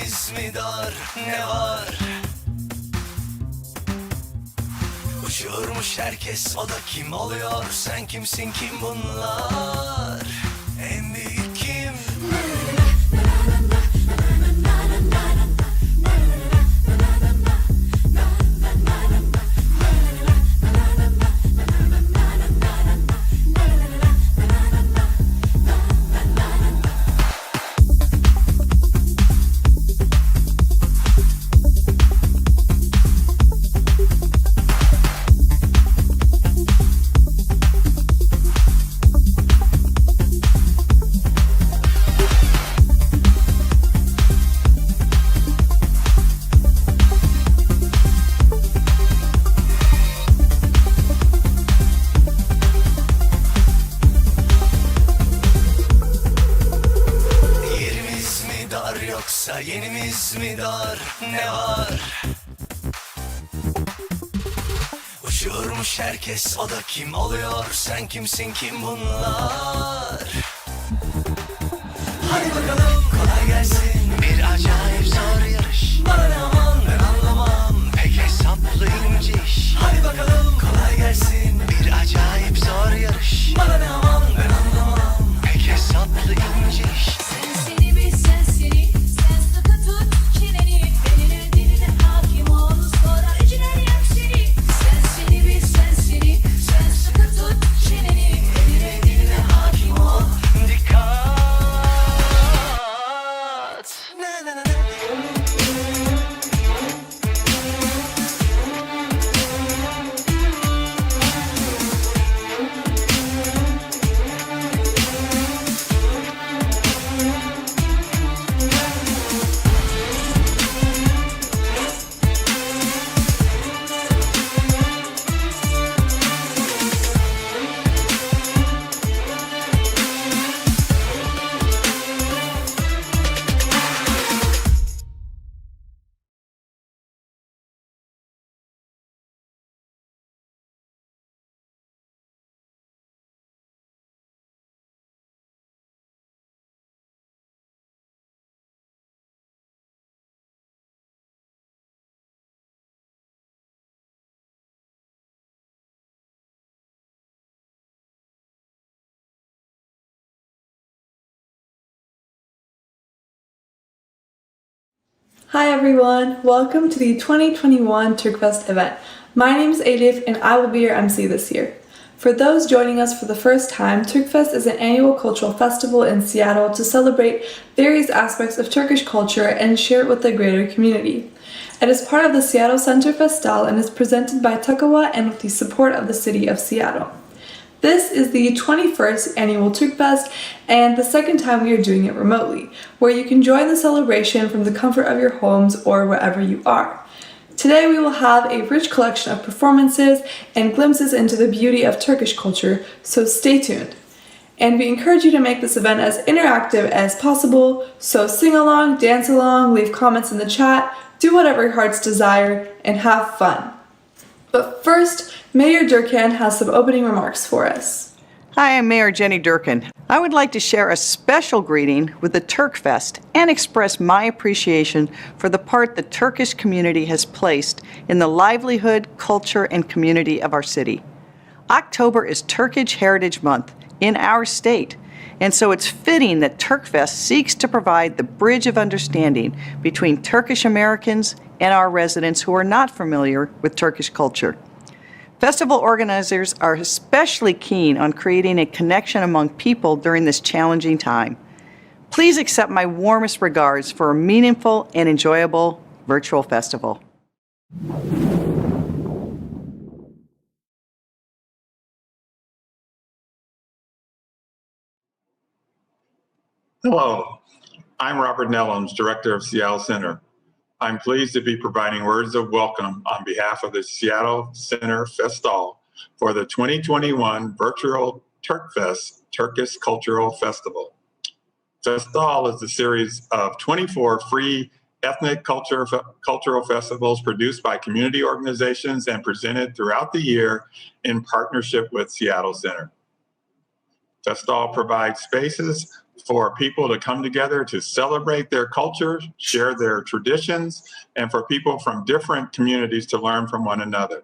Yerimiz mi dar, ne var? Uçuyormuş herkes, o da kim oluyor? Sen kimsin, kim bunlar? En büyük kim? Yoksa yenimiz mi dar, ne var? Uçuyormuş herkes, o da kim oluyor? Sen kimsin, kim bunlar? Hadi bakalım, kolay gelsin. Bir acayip zor yarış. Bana ne aman, ben anlamam. Pek hesaplı ince iş. Hadi bakalım, kolay gelsin. Bir acayip zor yarış. Bana ne aman, ben anlamam. Pek hesaplı ince iş. Sen seni bil, sen seni. Sen sıkı tut çeneni. Beline diline hakim ol. Sonra öcüler yak seni. Sen seni bil, sen seni. Sen sıkı tut çeneni. Beline diline hakim ol. Dikkat. Na na na na. Hi everyone, welcome to the 2021 Turkfest event. My name is Elif and I will be your MC this year. For those joining us for the first time, Turkfest is an annual cultural festival in Seattle to celebrate various aspects of Turkish culture and share it with the greater community. It is part of the Seattle Center Festal and is presented by TACAWA and with the support of the City of Seattle. This is the 21st annual Turkfest and the second time we are doing it remotely, where you can join the celebration from the comfort of your homes or wherever you are. Today we will have a rich collection of performances and glimpses into the beauty of Turkish culture, so stay tuned. And we encourage you to make this event as interactive as possible, so sing along, dance along, leave comments in the chat, do whatever your hearts desire, and have fun. But first, Mayor Durkan has some opening remarks for us. Hi, I'm Mayor Jenny Durkan. I would like to share a special greeting with the Turkfest and express my appreciation for the part the Turkish community has placed in the livelihood, culture, and community of our city. October is Turkish Heritage Month in our state, and so it's fitting that Turkfest seeks to provide the bridge of understanding between Turkish-Americans and our residents who are not familiar with Turkish culture. Festival organizers are especially keen on creating a connection among people during this challenging time. Please accept my warmest regards for a meaningful and enjoyable virtual festival. Hello, I'm Robert Nellums, Director of Seattle Center. I'm pleased to be providing words of welcome on behalf of the Seattle Center Festal for the 2021 virtual Turkfest Turkish Cultural Festival. Festal is a series of 24 free ethnic cultural festivals produced by community organizations and presented throughout the year in partnership with Seattle Center. Festal provides spaces for people to come together to celebrate their culture, share their traditions, and for people from different communities to learn from one another.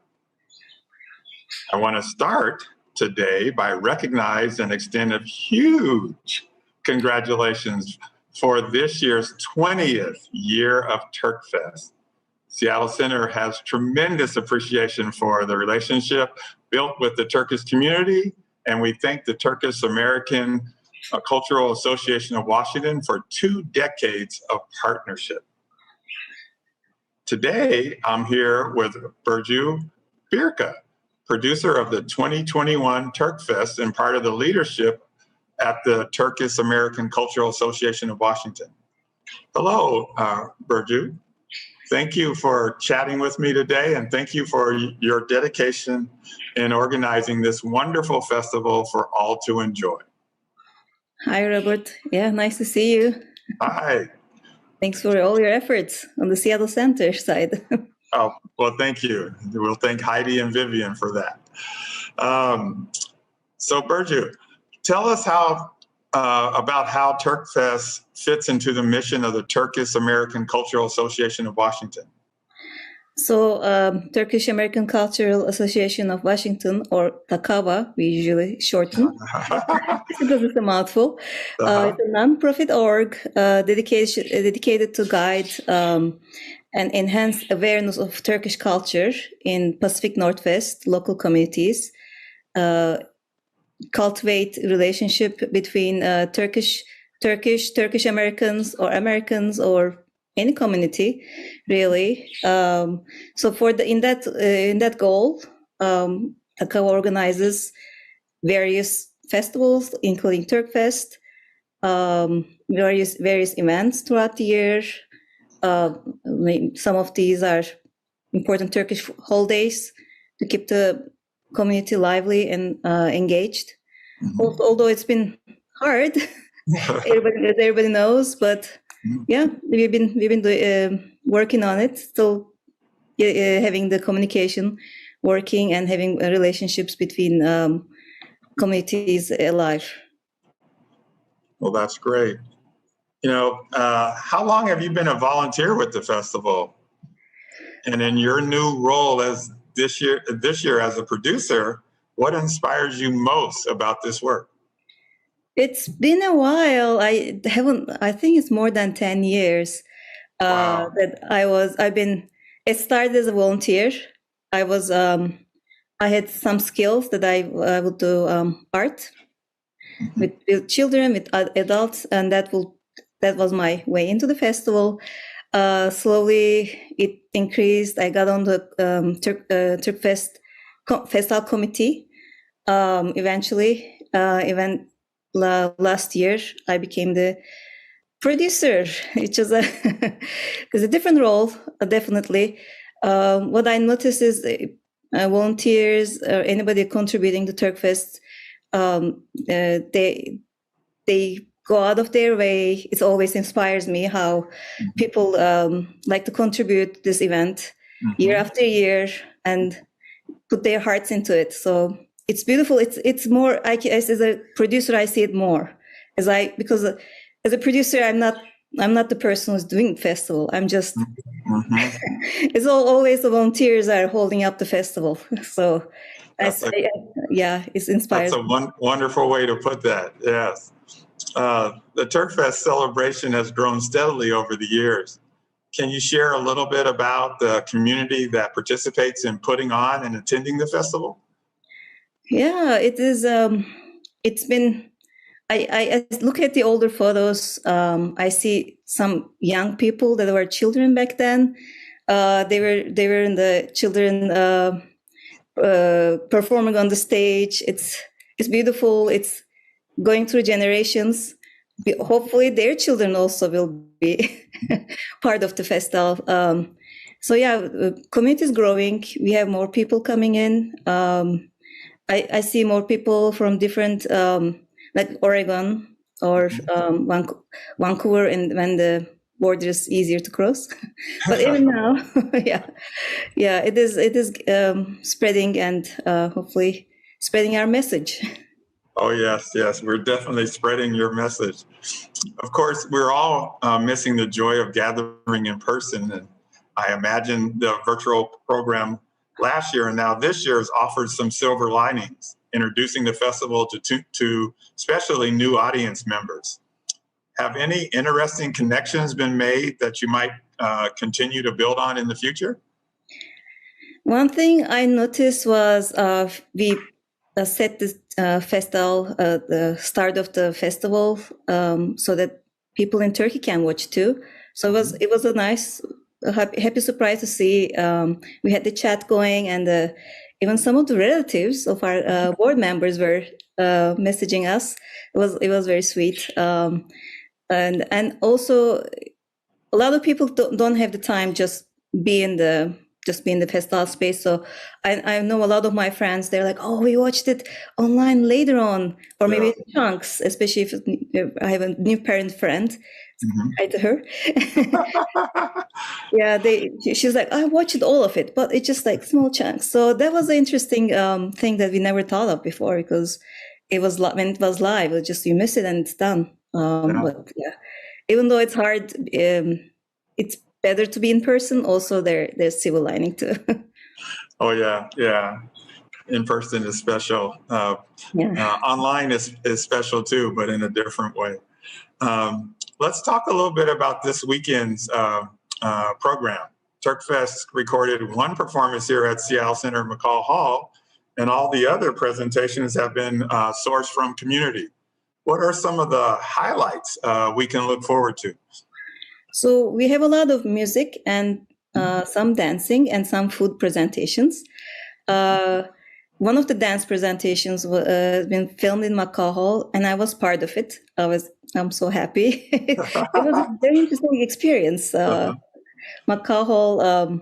I want to start today by recognizing and extend a huge congratulations for this year's 20th year of Turkfest. Seattle Center has tremendous appreciation for the relationship built with the Turkish community, and we thank the Turkish-American Cultural Association of Washington for 2 decades of partnership. Today, I'm here with Burcu Birka, producer of the 2021 Turkfest and part of the leadership at the Turkish-American Cultural Association of Washington. Hello, Burcu. Thank you for chatting with me today, and thank you for your dedication in organizing this wonderful festival for all to enjoy. Hi, Robert. Yeah, nice to see you. Hi. Thanks for all your efforts on the Seattle Center side. Oh, well, thank you. We'll thank Heidi and Vivian for that. So, Burcu, tell us about how Turkfest fits into the mission of the Turkish-American Cultural Association of Washington. So, Turkish-American Cultural Association of Washington, or TACAWA, we usually shorten, because it's a mouthful. It's a nonprofit org dedicated to guide and enhance awareness of Turkish culture in Pacific Northwest local communities, cultivate relationship between Turkish Americans or any community, really. So for in that goal, TACAWA organizes various festivals, including Turkfest, various events throughout the year. Some of these are important Turkish holidays to keep the community lively and engaged. Mm-hmm. Although it's been hard, everybody knows, but yeah, we've been working on it. Still having the communication working and having relationships between communities alive. Well, that's great. You know, how long have you been a volunteer with the festival? And in your new role as this year as a producer, what inspires you most about this work? It's been a while. I think it's more than 10 years Wow. that it started as a volunteer. I had some skills that I would do art with children, with adults, and that was my way into the festival. Slowly it increased. I got on the Turkfest Festal committee. Eventually, last year, I became the producer, which is a different role, definitely. What I noticed is volunteers or anybody contributing to Turkfest, they go out of their way. It always inspires me how people like to contribute this event year after year and put their hearts into it. So it's beautiful. It's more. As a producer, I see it more because as a producer, I'm not the person who's doing the festival. I'm just. It's always the volunteers are holding up the festival. So, it's inspiring. That's a wonderful way to put that. Yes. The Turkfest celebration has grown steadily over the years. Can you share a little bit about the community that participates in putting on and attending the festival? Yeah, it is. It's been. I look at the older photos. I see some young people that were children back then. They were in the children performing on the stage. It's beautiful. It's going through generations. Hopefully their children also will be part of the festival. So yeah, community is growing. We have more people coming in. I see more people from different, like Oregon or Vancouver, and when the border is easier to cross. But even now, it is spreading and hopefully spreading our message. Oh, yes, yes. We're definitely spreading your message. Of course, we're all missing the joy of gathering in person. And I imagine the virtual program last year and now this year has offered some silver linings, introducing the festival to especially new audience members. Have any interesting connections been made that you might continue to build on in the future? One thing I noticed was we set the festival, the start of the festival, so that people in Turkey can watch too. So it was a nice, happy surprise to see. We had the chat going, and even some of the relatives of our board members were messaging us. It was very sweet, and also a lot of people don't have the time just be in the festival space. So I know a lot of my friends, they're like, oh, we watched it online later on, or maybe in chunks, especially if I have a new parent friend. Hi to her. Yeah, she's like, I watched all of it, but it's just like small chunks. So that was an interesting thing that we never thought of before, because when it was live, it was just you miss it and it's done. But yeah, even though it's hard, it's better to be in person. Also, there's silver lining too. Oh, yeah, yeah. In person is special. Online is special too, but in a different way. Let's talk a little bit about this weekend's program. Turkfest recorded one performance here at Seattle Center McCall Hall, and all the other presentations have been sourced from Community. What are some of the highlights we can look forward to? So we have a lot of music and some dancing and some food presentations. One of the dance presentations has been filmed in McCall Hall, and I was part of it. I'm so happy. It was a very interesting experience. McCall Hall,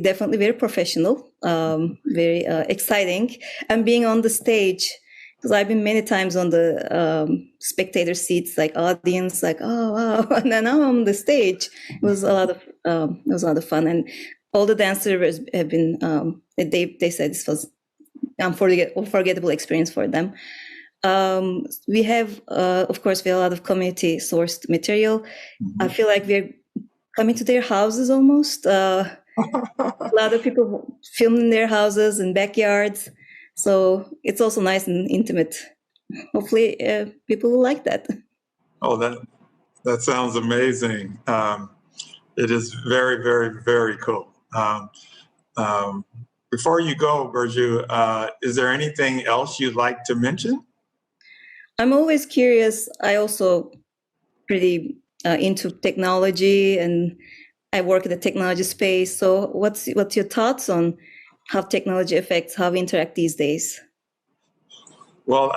definitely very professional, very exciting, and being on the stage. Because I've been many times on the spectator seats, like audience, like, oh wow, and then now I'm on the stage. It was a lot of fun, and all the dancers have been. They said this was unforgettable experience for them. We have, of course, we have a lot of community sourced material. I feel like we're coming to their houses almost. A lot of people filmed in their houses and backyards. So it's also nice and intimate. Hopefully, people will like that. Oh, that sounds amazing. It is very, very, very cool. Before you go, Burcu, is there anything else you'd like to mention? I'm always curious. I also pretty into technology, and I work in the technology space. So what's your thoughts on how technology affects how we interact these days? Well,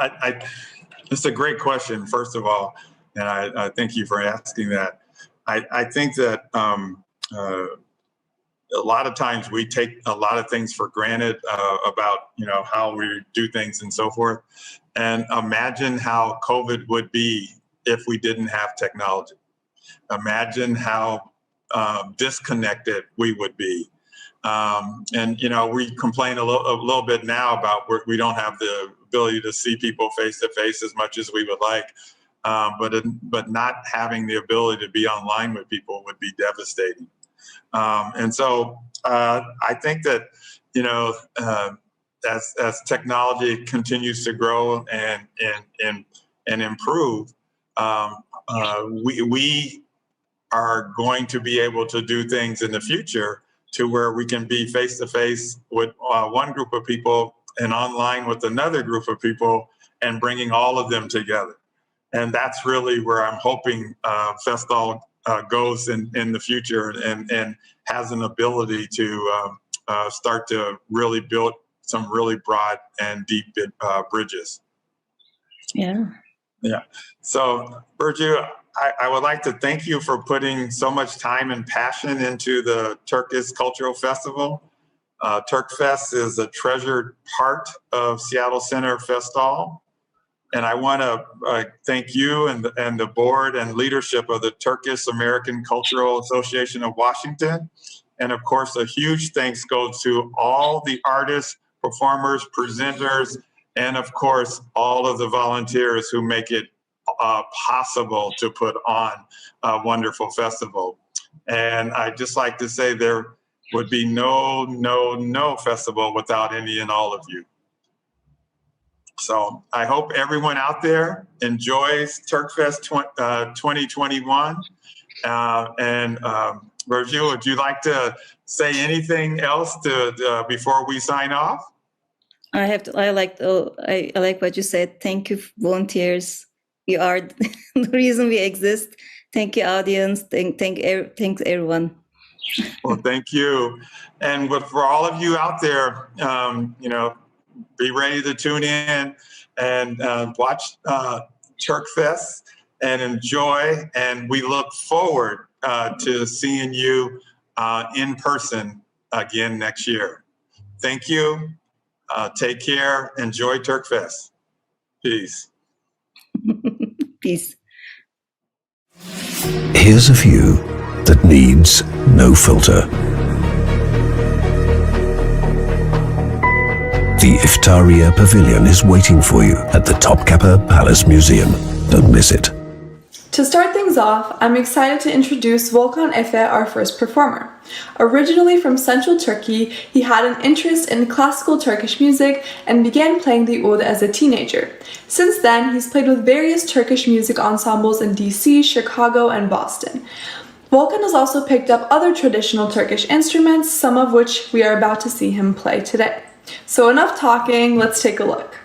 it's a great question, first of all, and I thank you for asking that. I think that a lot of times we take a lot of things for granted about how we do things and so forth. And imagine how COVID would be if we didn't have technology. Imagine how disconnected we would be. And we complain a little bit now about we don't have the ability to see people face to face as much as we would like, but not having the ability to be online with people would be devastating. And so I think that as technology continues to grow and improve, we are going to be able to do things in the future to where we can be face to face with one group of people and online with another group of people, and bringing all of them together. And that's really where I'm hoping Festal goes in the future, and has an ability to start to really build some really broad and deep bridges. Yeah. So, Burcu, I would like to thank you for putting so much time and passion into the Turkish Cultural Festival. Turkfest is a treasured part of Seattle Center Festal. And I want to thank you and the board and leadership of the Turkish-American Cultural Association of Washington. And of course, a huge thanks goes to all the artists, performers, presenters, and of course, all of the volunteers who make it possible to put on a wonderful festival. And I'd just like to say there would be no festival without any and all of you. So I hope everyone out there enjoys Turkfest 2021. Virgil, would you like to say anything else before we sign off? I like what you said. Thank you, volunteers. You are the reason we exist. Thank you, audience. Thanks everyone. Well, thank you. And for all of you out there, be ready to tune in and watch Turkfest and enjoy. And we look forward to seeing you in person again next year. Thank you. Take care. Enjoy Turkfest. Peace. Peace. Here's a view that needs no filter. The Iftaria Pavilion is waiting for you at the Topkapi Palace Museum. Don't miss it. To start things off, I'm excited to introduce Volkan Efe, our first performer. Originally from central Turkey, he had an interest in classical Turkish music and began playing the oud as a teenager. Since then, he's played with various Turkish music ensembles in DC, Chicago, and Boston. Volkan has also picked up other traditional Turkish instruments, some of which we are about to see him play today. So enough talking, let's take a look.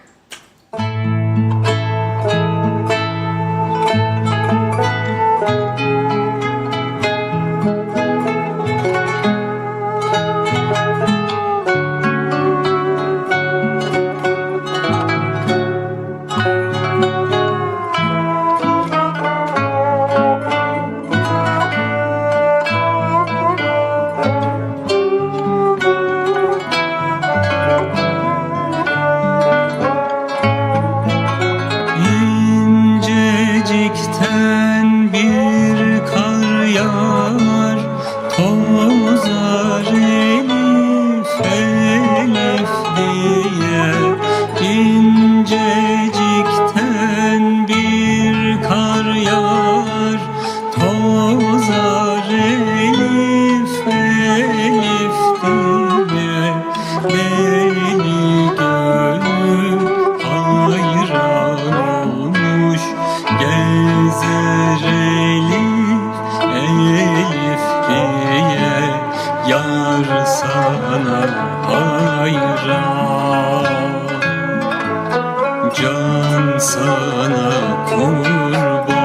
Can sana kurban,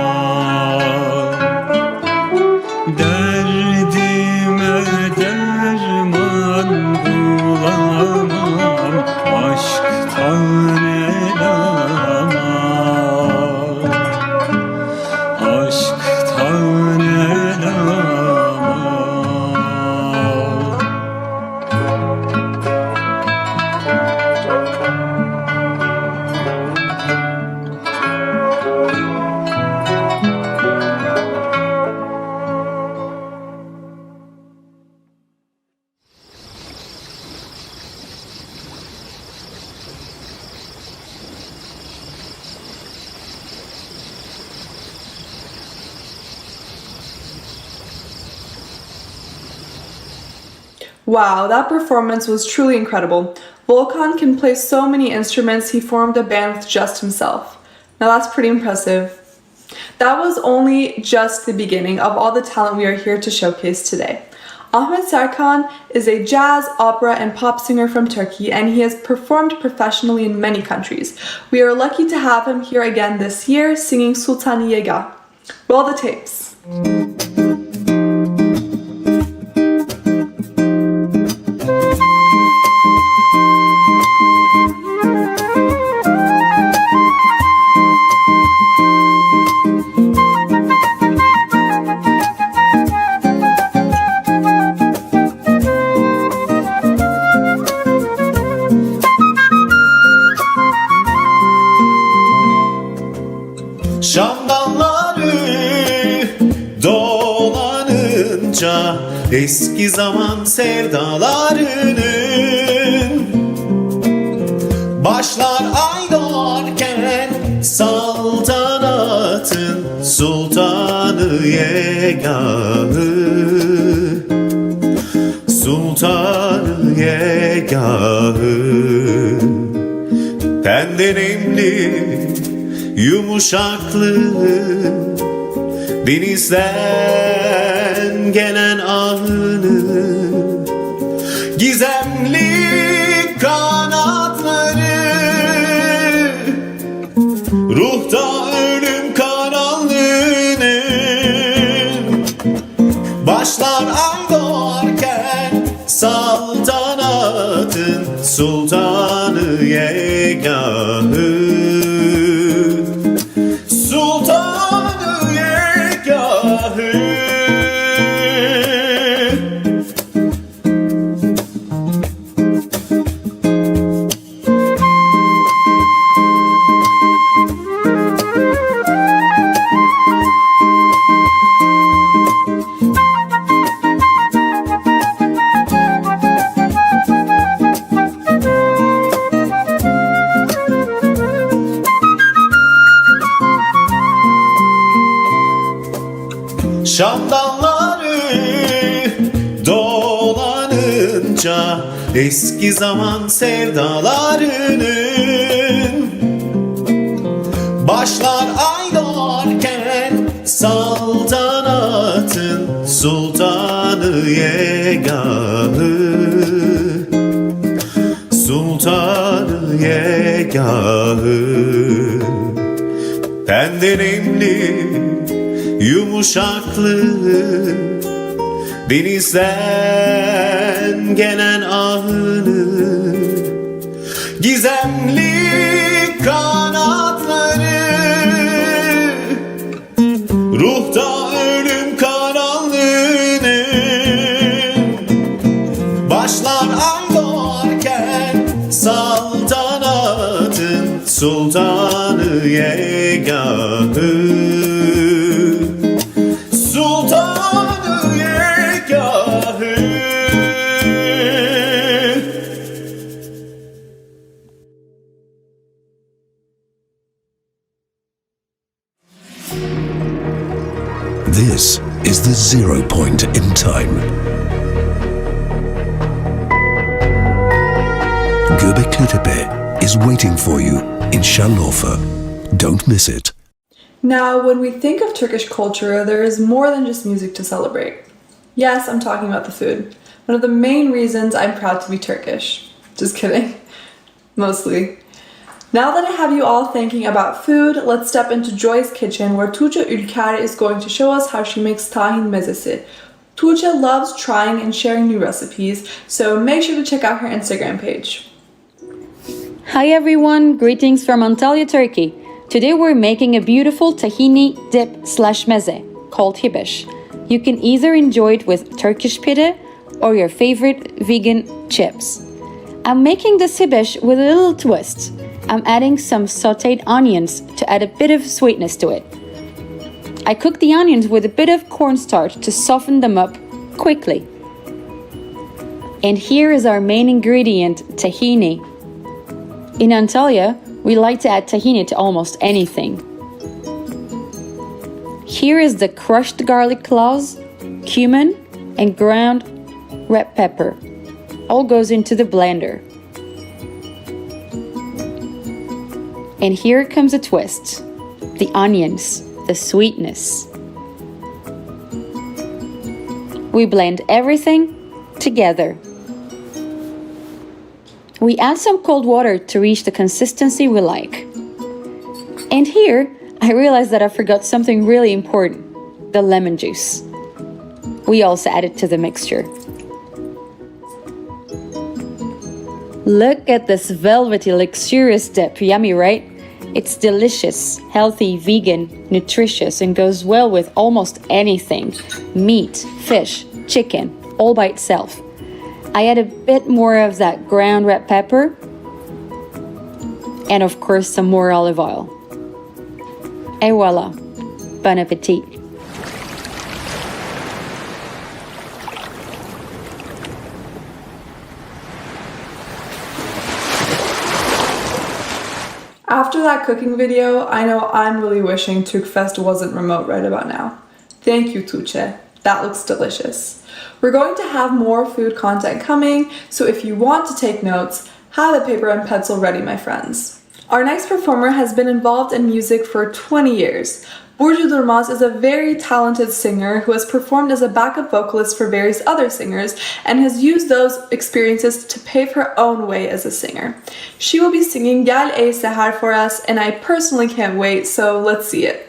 derdime derman bulamam, aşktan el aman, aşktan el aman. Wow, that performance was truly incredible. Volkan can play so many instruments, he formed a band with just himself. Now that's pretty impressive. That was only just the beginning of all the talent we are here to showcase today. Ahmet Serkan is a jazz, opera, and pop singer from Turkey, and he has performed professionally in many countries. We are lucky to have him here again this year, singing Sultaniyega. Roll the tapes. Şam dalları dolanınca eski zaman sevdalarının başlar ay yegahı, sultanı yegahı. Tenden emli, yumuşaklığı, denizden gelen ahını, gizemli kanatları, ruhta ölüm karanlığının, başlar ay doğarken saltanatın sultanı yegahı, sultanı yegahı. Şamdanları dolanınca eski zaman sevdalarının, başlar ay doğarken saltanatın sultanı yegahı, sultanı yegahı. Tenden emli, yumuşaklığı, denizden gelen ahını, gizemli kanatları, ruhta ölüm karanlığının, başlar ay doğarken saltanatın sultanı yegahı, sultanı yegahı. This is the 0 point in time. Göbekli Tepe is waiting for you in Şanlıurfa. Don't miss it. Now, when we think of Turkish culture, there is more than just music to celebrate. Yes, I'm talking about the food. One of the main reasons I'm proud to be Turkish. Just kidding. Mostly. Now that I have you all thinking about food, let's step into Joy's kitchen where Tuğçe Ülker is going to show us how she makes tahin mezesi. Tuğçe loves trying and sharing new recipes, so make sure to check out her Instagram page. Hi everyone, greetings from Antalya, Turkey. Today we're making a beautiful tahini dip/meze called hibeş. You can either enjoy it with Turkish pide or your favorite vegan chips. I'm making this hibeş with a little twist. I'm adding some sauteed onions to add a bit of sweetness to it. I cook the onions with a bit of cornstarch to soften them up quickly. And here is our main ingredient, tahini. In Antalya, we like to add tahini to almost anything. Here is the crushed garlic cloves, cumin, and ground red pepper. All goes into the blender. And here comes a twist. The onions, the sweetness. We blend everything together. We add some cold water to reach the consistency we like. And here, I realized that I forgot something really important, the lemon juice. We also add it to the mixture. Look at this velvety, luxurious dip. Yummy, right? It's delicious, healthy, vegan, nutritious, and goes well with almost anything. Meat, fish, chicken, all by itself. I add a bit more of that ground red pepper and of course some more olive oil. Et voila, bon appetit. After that cooking video, I know I'm really wishing Turkfest wasn't remote right about now. Thank you, Tuğçe. That looks delicious. We're going to have more food content coming, so if you want to take notes, have a paper and pencil ready, my friends. Our next performer has been involved in music for 20 years. Burcu Durmaz is a very talented singer who has performed as a backup vocalist for various other singers and has used those experiences to pave her own way as a singer. She will be singing Gel Ey Seher for us, and I personally can't wait, so let's see it.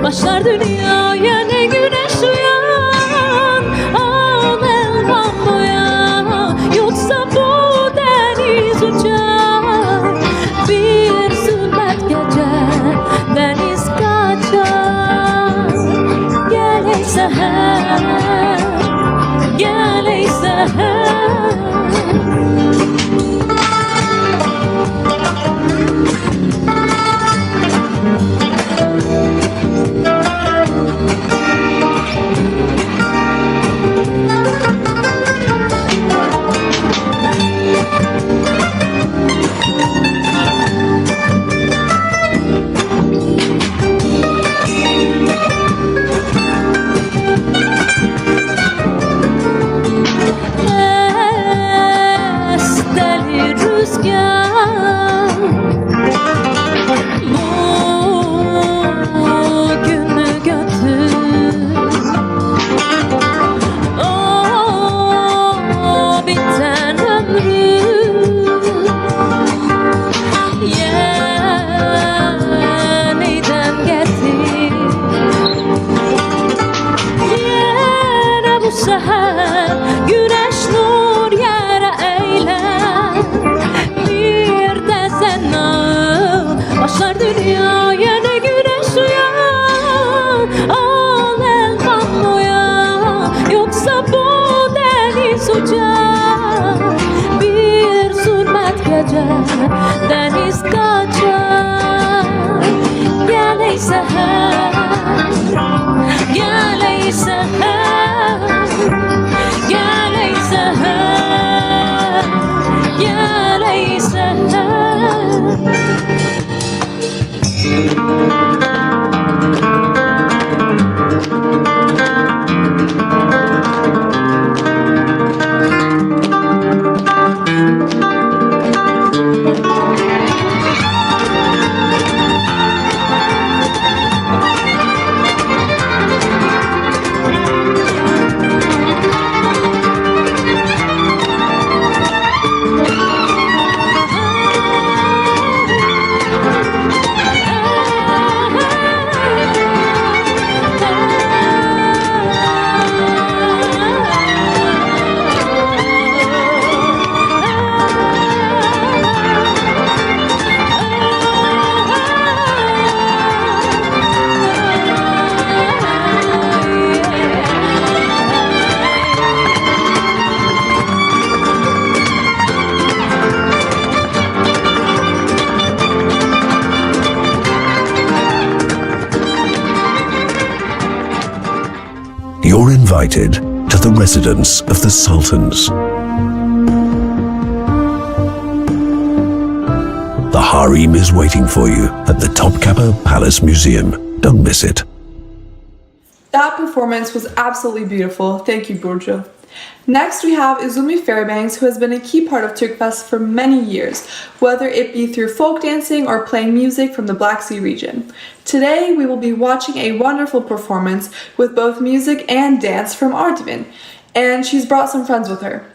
Başlar dünyaya ne güneş uyan, al elvan boya, yoksa bu deniz uçar. Bir zulmet gece deniz kaçar. Gel ey seher, gel ey seher. Deniz kaçar. Gel ey seher, gel ey seher, gel ey seher, gel ey seher. You're invited to the residence of the Sultans. The harem is waiting for you at the Topkapi Palace Museum. Don't miss it. That performance was absolutely beautiful. Thank you, Burcu. Next, we have Izumi Fairbanks, who has been a key part of Turkfest for many years, whether it be through folk dancing or playing music from the Black Sea region. Today, we will be watching a wonderful performance with both music and dance from Artvin, and she's brought some friends with her.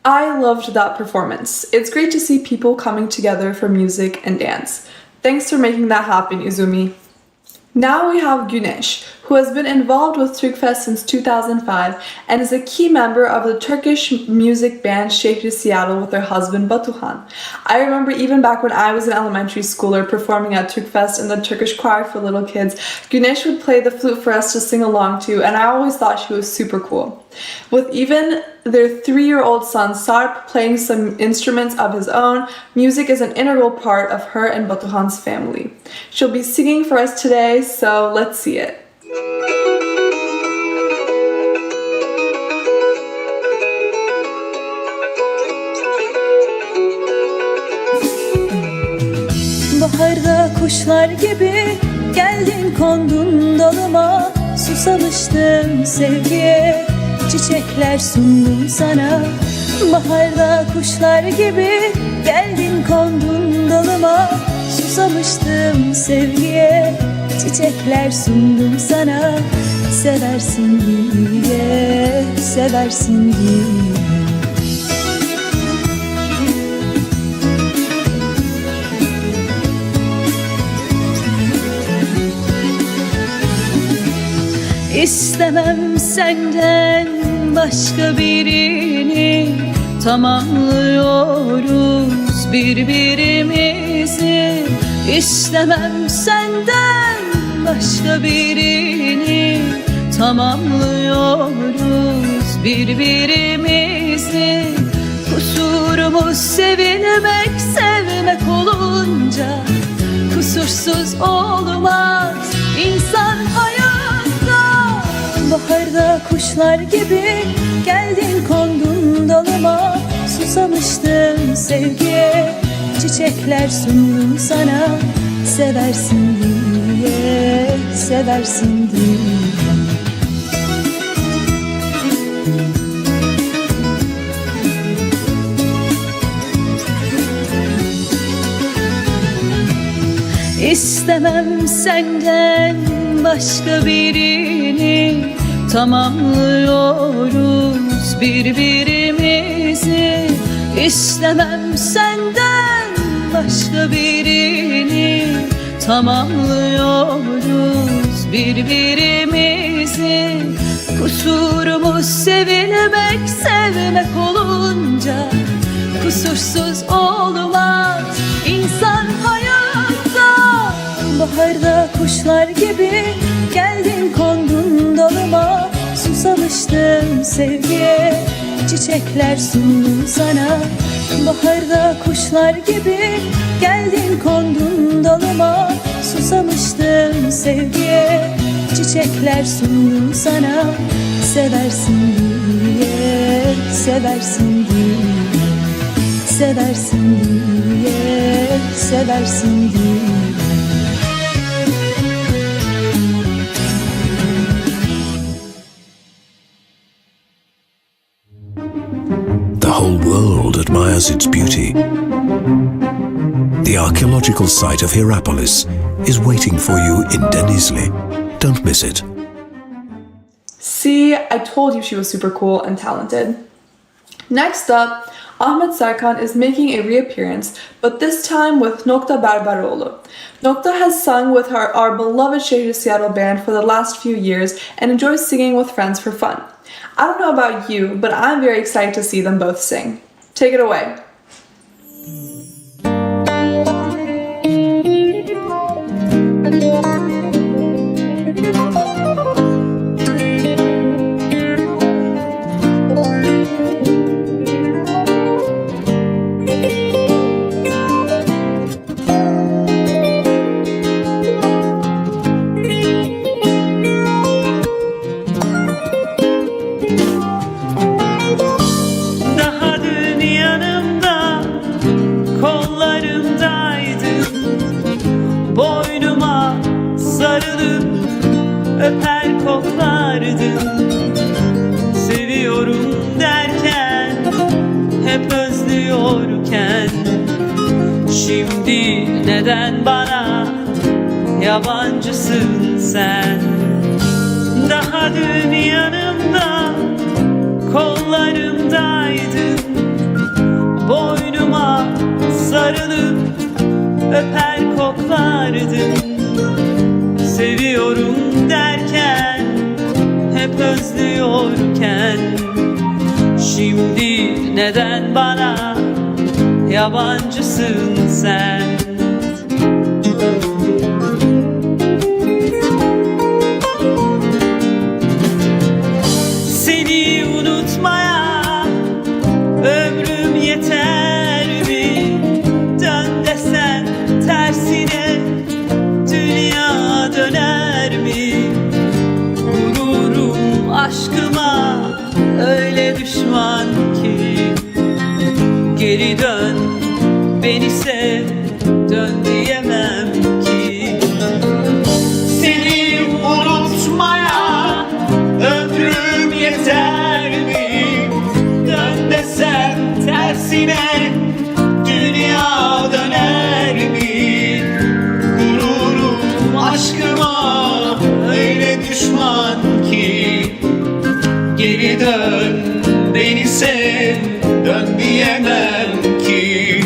I loved that performance. It's great to see people coming together for music and dance. Thanks for making that happen, Izumi. Now we have Güneş, who has been involved with Turkfest since 2005 and is a key member of the Turkish music band Şehri Seattle with her husband Batuhan. I remember even back when I was an elementary schooler performing at Turkfest in the Turkish choir for little kids, Güneş would play the flute for us to sing along to, and I always thought she was super cool. With even their 3-year-old son Sarp playing some instruments of his own, music is an integral part of her and Batuhan's family. She'll be singing for us today, so let's see it. Baharda kuşlar gibi geldin kondun dalıma, susamıştım sevgiye, çiçekler sundum sana. Baharda kuşlar gibi geldin kondun dalıma, susamıştım sevgiye, çiçekler sundum sana. Seversin diye, seversin diye. İstemem senden başka birini, tamamlıyoruz birbirimizi. İstemem senden başka birini, tamamlıyoruz birbirimizi. Kusurumuz sevilmek, sevmek olunca kusursuz olmaz insan hayatta. Baharda kuşlar gibi geldin kondun dalıma, susamıştım sevgiye, çiçekler sundum sana, seversin diye, seversin diye. İstemem senden başka birini, tamamlıyoruz birbirimizi. İstemem senden başka birini, tamamlıyoruz birbirimizi. Kusurumuz sevilmek, sevmek olunca kusursuz olmaz insan hayatta. Baharda kuşlar gibi geldin kondun dalıma, susamıştım sevgiye, çiçekler sundum sana. Baharda kuşlar gibi geldin kondun dalıma, susamıştım sevgiye, çiçekler sundum sana, seversin diye, seversin diye, seversin diye, seversin diye. The whole world admires its beauty. The archaeological site of Hierapolis is waiting for you in Denizli. Don't miss it. See, I told you she was super cool and talented. Next up, Ahmet Serkan is making a reappearance, but this time with Nokta Barbaroğlu. Nokta has sung with our beloved Şehri Seattle band for the last few years and enjoys singing with friends for fun. I don't know about you, but I'm very excited to see them both sing. Take it away. Öper koklardım, seviyorum derken, hep özlüyorken. Şimdi neden bana yabancısın sen? Daha dün yanımda, kollarımdaydın. Boynuma sarılıp öper koklardım. Seviyorum derken, hep özlüyorken. Şimdi neden bana yabancısın sen? Seni unutmaya ömrüm yeter mi? Dön desen tersine dünya döner mi? Gururum aşkıma öyle düşman ki. Geri dön, beni sev, dön diyemem ki. Seni unutmaya ömrüm yeter mi? Dön desem tersine dünya döner mi? Gururum aşkıma öyle düşman ki. Geri dön, beni sev, dön diyemem ki.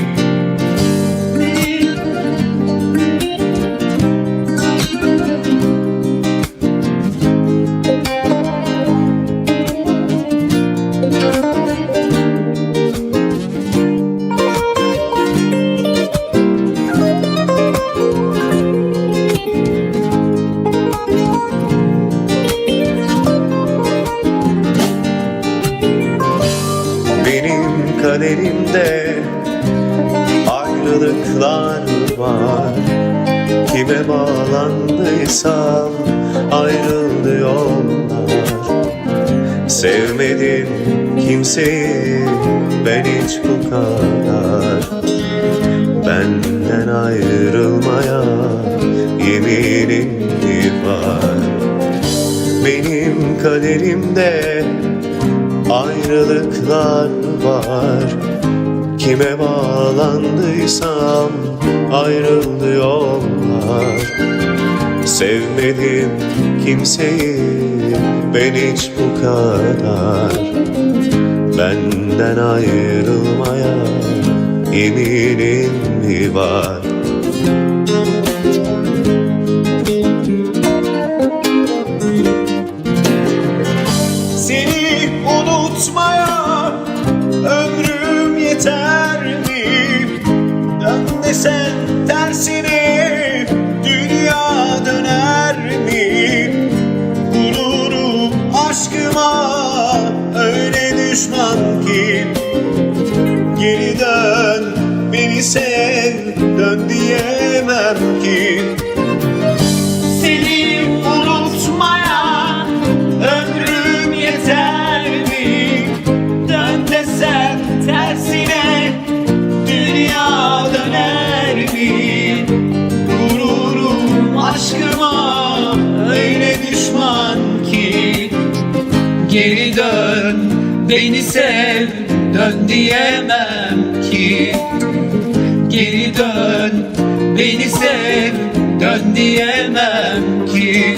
kaderimde ayrılıklar var. Kime bağlandıysam ayrıldı yollar. Sevmedim kimseyi ben hiç bu kadar. Benden ayrılmaya yeminim var. Benim kaderimde ayrılıklar var. Kime bağlandıysam ayrıldı yollar. Sevmedim kimseyi ben hiç bu kadar. Benden ayrılmaya yeminim mi var? Seni unutmaya ömrüm yeter mi? Dön desen tersine dünya döner mi? Gururum aşkıma öyle düşman ki. Geri dön beni sev, dön diyemem ki. Seni unutmaya ömrüm yeter mi? Dön desem tersine dünya döner mi? Gururum aşkıma öyle düşman ki. Geri dön beni sev, dön diyemem ki. Geri dön beni sev, dön diyemem ki.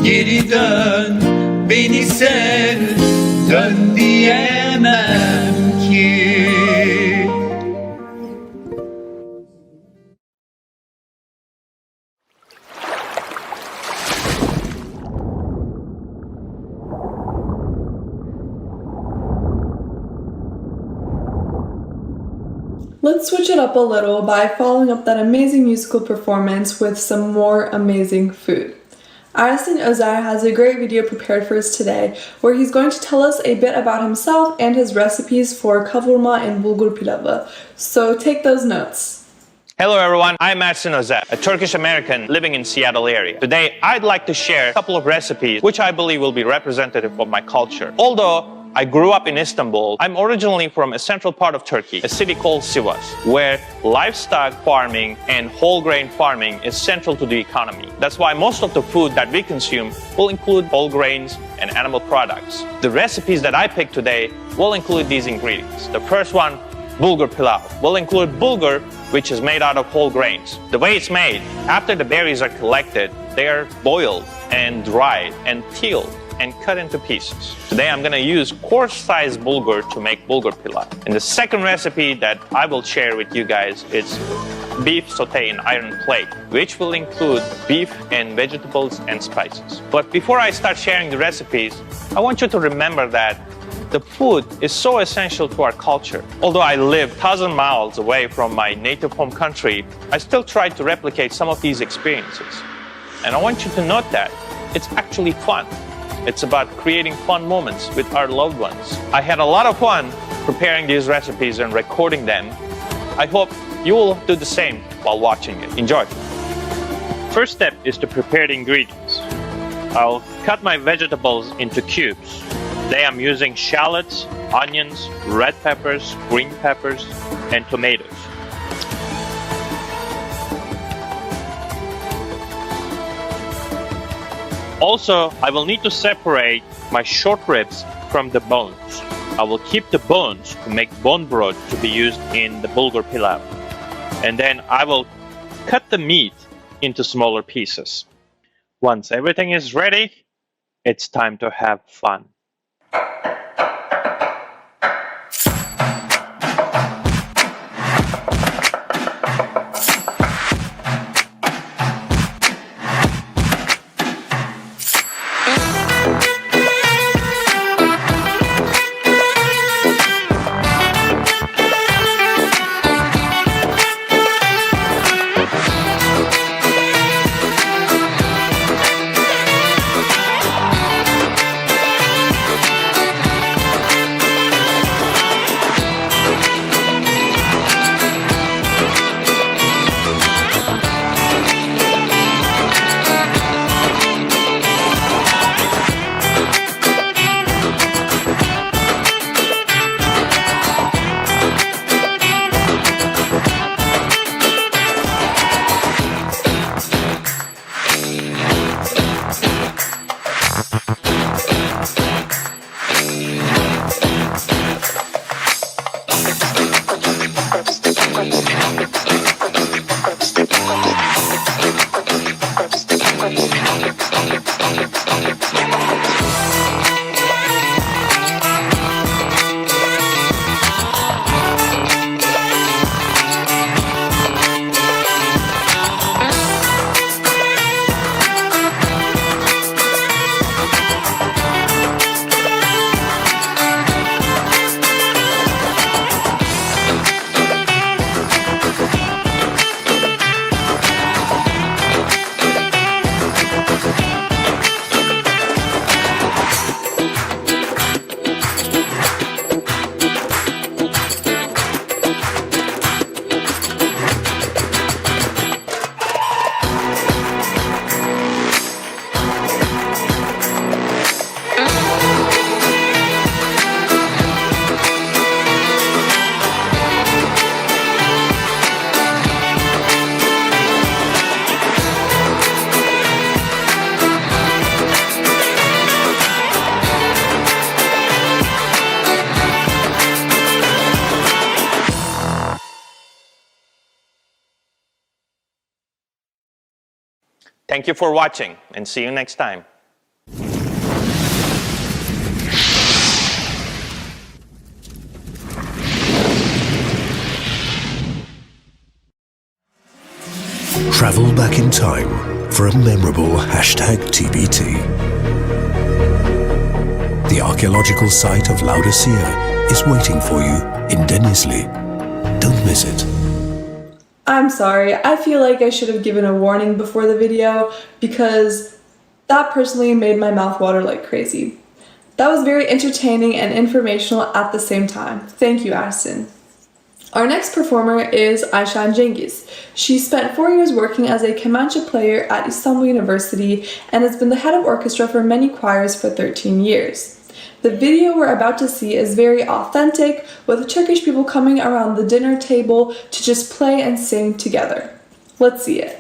Geri dön beni sev, dön diyemem ki. Let's switch it up a little by following up that amazing musical performance with some more amazing food. Arasin Özer has a great video prepared for us today where he's going to tell us a bit about himself and his recipes for kavurma and bulgur pilavı. So take those notes. Hello everyone, I'm Arasin Özer, a Turkish-American living in Seattle area. Today I'd like to share a couple of recipes which I believe will be representative of my culture. Although I grew up in Istanbul, I'm originally from a central part of Turkey, a city called Sivas, where livestock farming and whole grain farming is central to the economy. That's why most of the food that we consume will include whole grains and animal products. The recipes that I picked today will include these ingredients. The first one, bulgur pilav, will include bulgur, which is made out of whole grains. The way it's made, after the berries are collected, they are boiled and dried and peeled and cut into pieces. Today I'm gonna use coarse-sized bulgur to make bulgur pilav. And the second recipe that I will share with you guys is beef sauté in iron plate, which will include beef and vegetables and spices. But before I start sharing the recipes, I want you to remember that the food is so essential to our culture. Although I live 1,000 miles away from my native home country, I still try to replicate some of these experiences. And I want you to note that it's actually fun. It's about creating fun moments with our loved ones. I had a lot of fun preparing these recipes and recording them. I hope you will do the same while watching it. Enjoy. First step is to prepare the ingredients. I'll cut my vegetables into cubes. Today I'm using shallots, onions, red peppers, green peppers, and tomatoes. Also, I will need to separate my short ribs from the bones. I will keep the bones to make bone broth to be used in the bulgur pilav. And then I will cut the meat into smaller pieces. Once everything is ready, it's time to have fun. Thank you for watching and see you next time. Travel back in time for a memorable #TBT. The archaeological site of Laodicea is waiting for you in Denizli. Don't miss it. I'm sorry, I feel like I should have given a warning before the video because that personally made my mouth water like crazy. That was very entertaining and informational at the same time. Thank you, Addison. Our next performer is Ayşen Cengiz. She spent 4 years working as a kemançe player at Istanbul University and has been the head of orchestra for many choirs for 13 years. The video we're about to see is very authentic, with Turkish people coming around the dinner table to just play and sing together. Let's see it.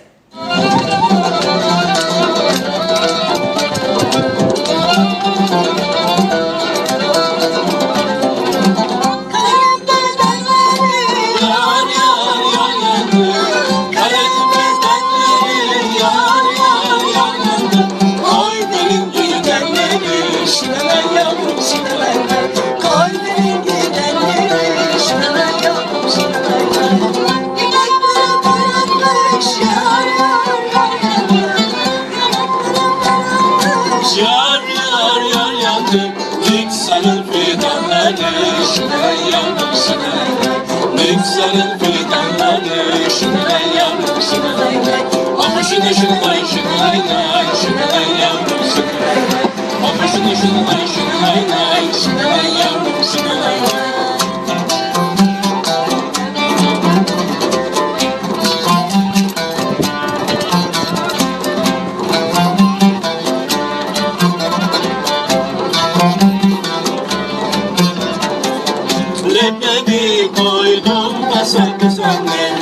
Leblebi koydum da sakız annem,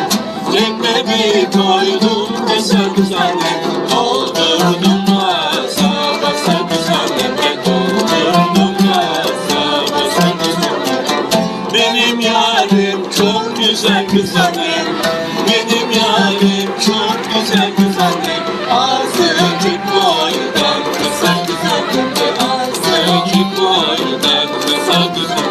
leblebi koydum da sakız annem, doldurdum masaba sakız annem, doldurdum masaba sakız annem. Benim yarim çok güzel kız annem, benim yarim çok güzel kız annem, azıcık boydan kısa kız annem, azıcık boydan kısa kız annem.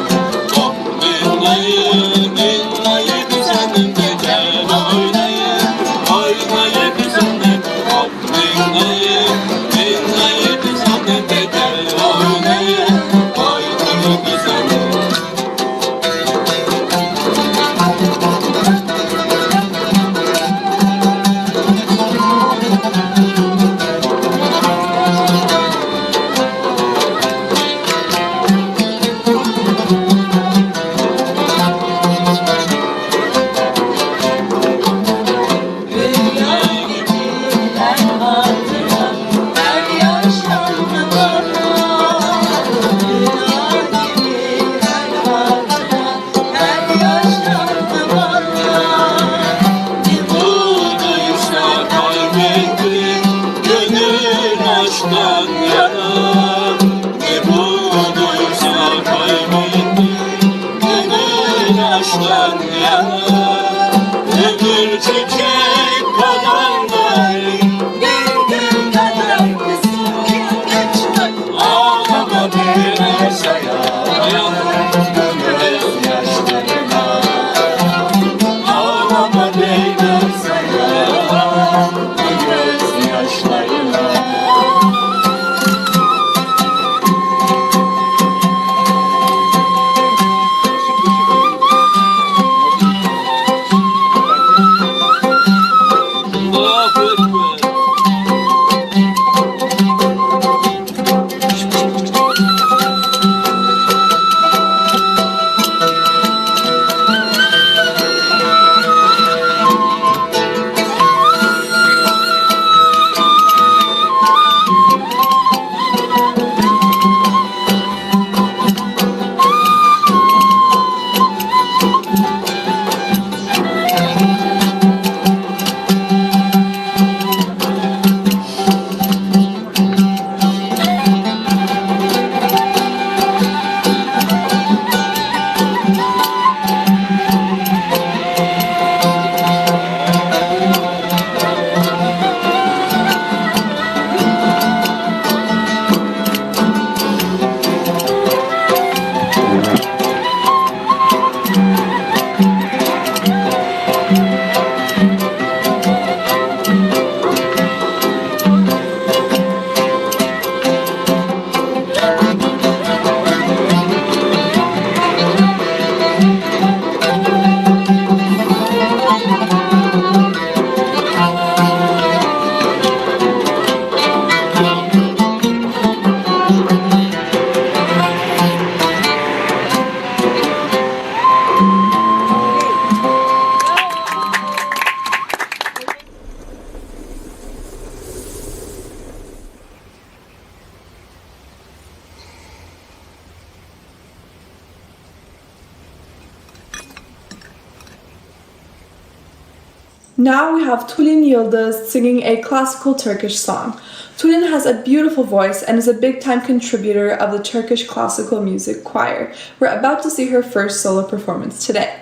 Now we have Tulin Yıldız singing a classical Turkish song. Tulin has a beautiful voice and is a big-time contributor of the Turkish classical music choir. We're about to see her first solo performance today.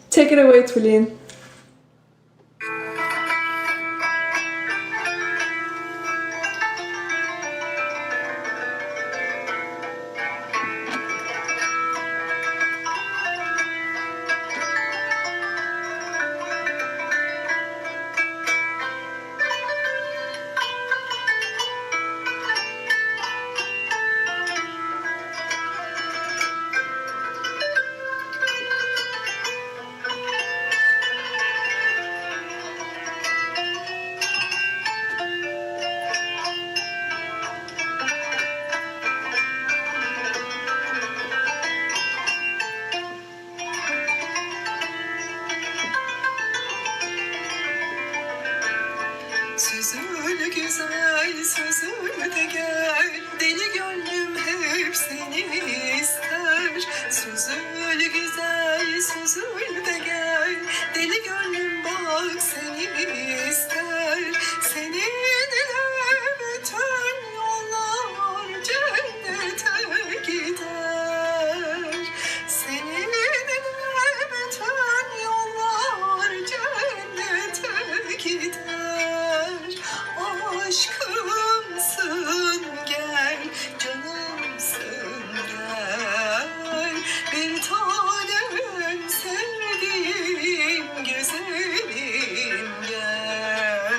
Take it away, Tulin. Sözün güzel, sözün de gel. Deli gönlüm hep seni ister. Sözün güzel, sözün de gel. Deli gönlüm bak seni ister. Seninle bütün yollar cennete gider. Seninle bütün yollar cennete gider. Aşkımsın gel, canımsın gel. Bir tanem sevdiğim güzelim gel.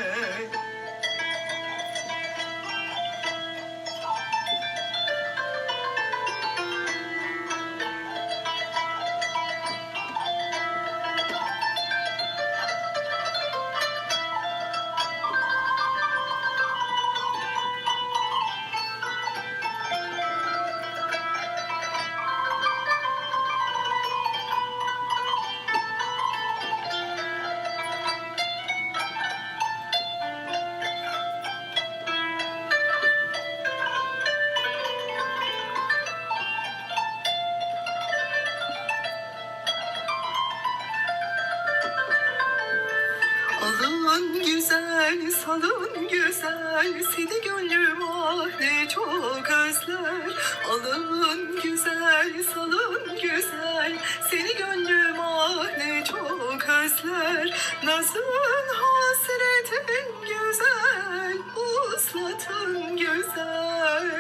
Alın güzel, salın güzel, seni gönlüm ah ne çok özler. Alın güzel, salın güzel, seni gönlüm ah ne çok özler. Nazın hasretin güzel, uslatın güzel.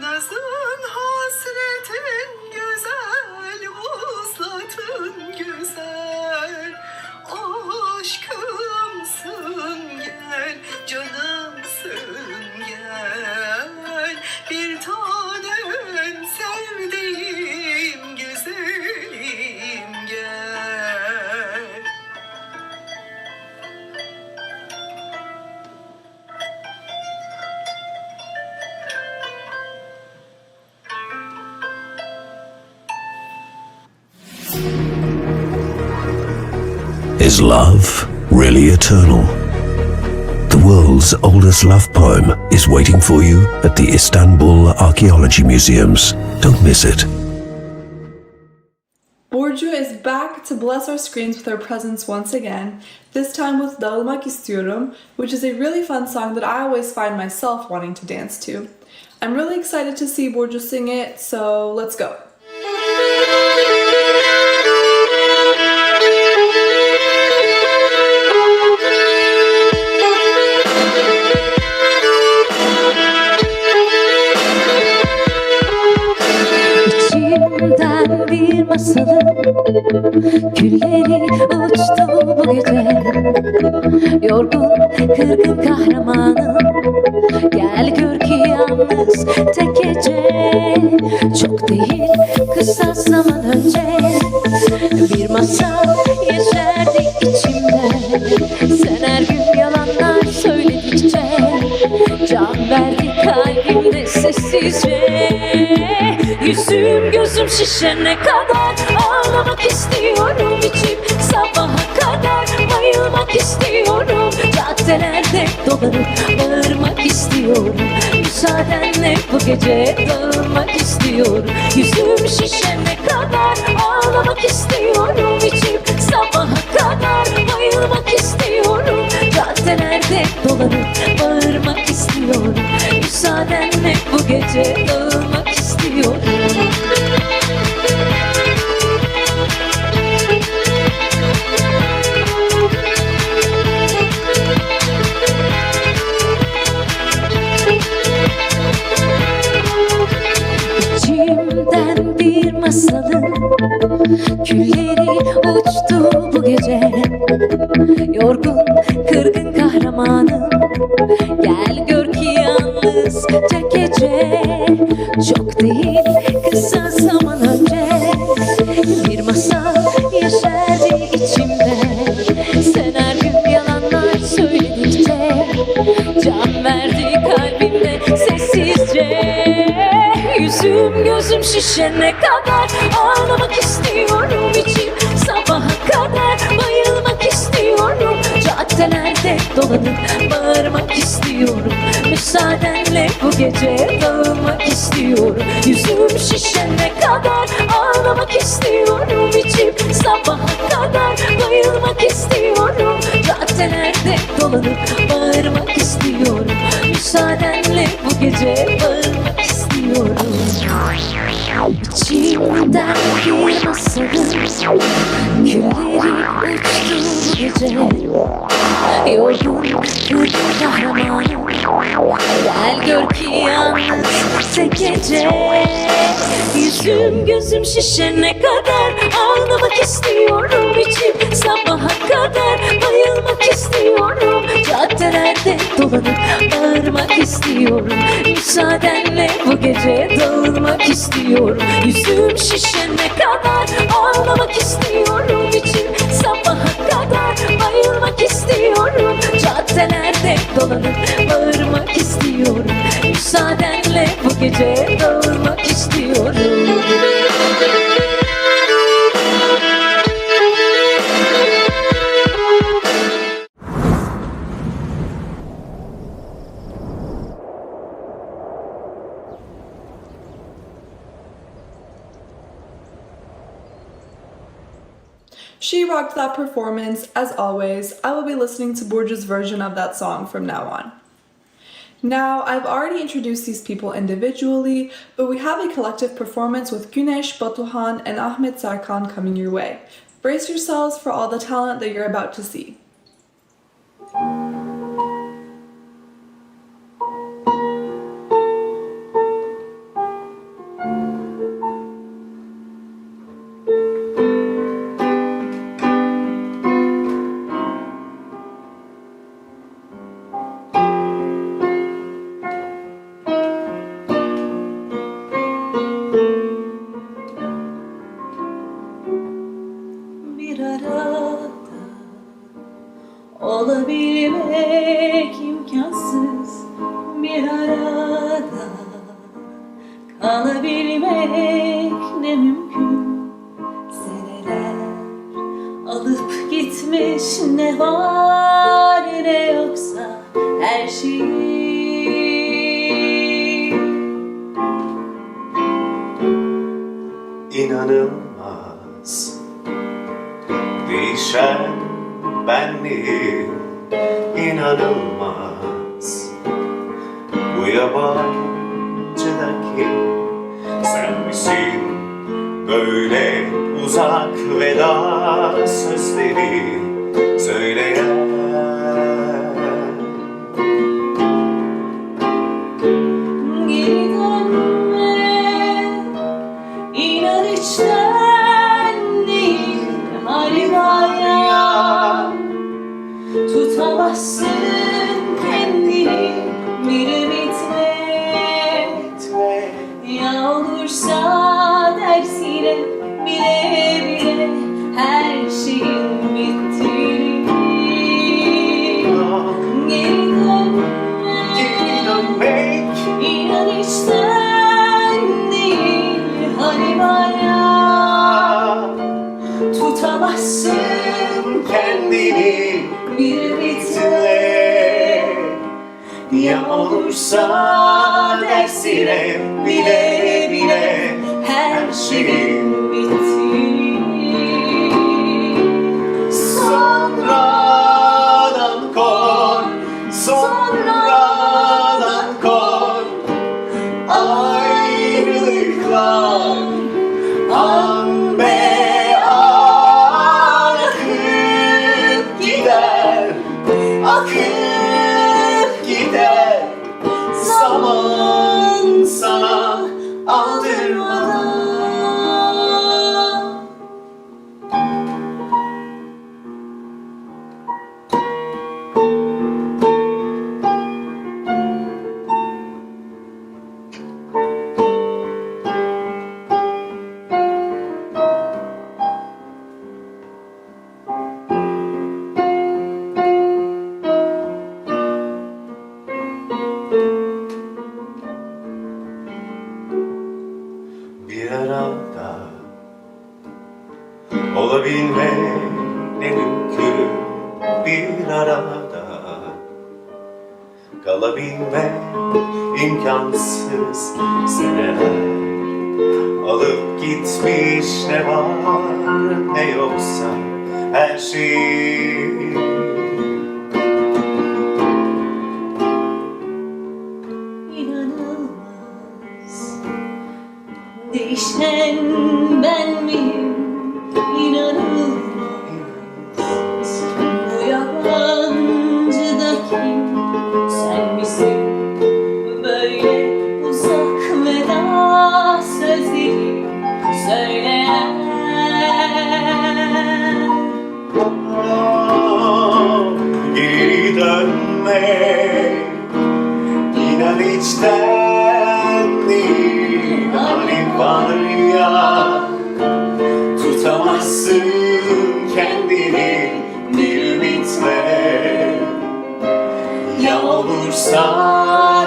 Nazın hasretin güzel, uslatın güzel. Aşkımsın gel, canımsın gel. Bir tanem sevdiğim güzelim gel. Is love really eternal? The world's oldest love poem is waiting for you at the Istanbul Archaeology Museums. Don't miss it. Burcu is back to bless our screens with her presence once again, this time with Dağılmak İstiyorum, which is a really fun song that I always find myself wanting to dance to. I'm really excited to see Burcu sing it, so let's go. İçimden bir masalım, külleri uçtu bu gece. Yorgun, kırgın kahramanım, gel gör ki yalnız tek gece. Çok değil, kısa zaman önce bir masal yeşerdi içimde. Sen her gün yalanlar söyledikçe can verdi kalbimde sessizce. Yüzüm gözüm şişene kadar ağlamak istiyorum, içim sabaha kadar bayılmak istiyorum. Caddelerde dolanıp bağırmak istiyorum, müsaadenle bu gece dağılmak istiyorum. Yüzüm şişene kadar ağlamak istiyorum, içim sabaha kadar bayılmak istiyorum. gece dağılmak istiyorum. İçimden bir masalın külleri uçtu bu gece. Yorgun, kırgın kahramanım, gel gör ki yalnızca gece. Çok değil, kısa zaman önce bir masal yaşardı içimde. Sen her gün yalanlar söyledikçe can verdi kalbimde sessizce. Yüzüm gözüm şişene kadar ağlamak istiyorum, içim sabaha kadar bayılmak istiyorum. Caddelerde dolanıp bağırmak istiyorum, müsaadenle bu gece dağılmak istiyorum. Yüzüm şişene kadar ağlamak istiyorum, içim sabaha kadar bayılmak istiyorum. Caddelerde dolanıp bağırmak istiyorum, müsaadenle bu gece bağırmak istiyorum. İçimden bir masalın külleri uçtu bu gece. Yorgun kırk kahramanım, gel gör ki yalnızca gece. Yüzüm gözüm şişene kadar ağlamak istiyorum, içim sabaha kadar bayılmak istiyorum. Caddelerde dolanıp bağırmak istiyorum, müsaadenle bu gece dağılmak istiyorum. Yüzüm şişene kadar ağlamak istiyorum, içim sabaha kadar bayılmak istiyorum. Caddelerde dolanıp bağırmak istiyorum, müsaadenle bu gece dağılmak istiyorum. She rocked that performance. As always, I will be listening to Burcu's version of that song from now on. Now, I've already introduced these people individually, but we have a collective performance with Güneş, Batuhan, and Ahmet Sarkan coming your way. Brace yourselves for all the talent that you're about to see. Bir arada olabilmek imkansız, bir arada kalabilmek ne mümkün. Seneler alıp gitmiş, ne var ne yoksa her şeyi. İnanılmaz değişen benliğim, inanılmaz bu yabancıdaki sen misin? Böyle uzak veda sözleri söyleyen. Geri dönme, inan içten değil, hali var ya. Tutamazsın kendini, biri bitmek. Ya olursa dersine bile bile her şeyin bittiğini. Geri dönmek, inan içten değil, hali var ya. Tutamazsın Kendini bir bitmek. ya olursa dersine bile bile her şeyin bittiğini. sonradan kor, sonradan kor. Olabilmek ne mümkün bir arada, kalabilmek imkansız. Seneler alıp gitmiş ne var ne yoksa her şeyi. İnanılmaz, değişen ben miyim? İnanılmaz, bu yabancı da kim? Sen misin böyle uzak veda sözleri söyleyen? Geri dönmek inan içten değil. Hani var ya, tutamazsın kendini bir ümitle. Ya olursa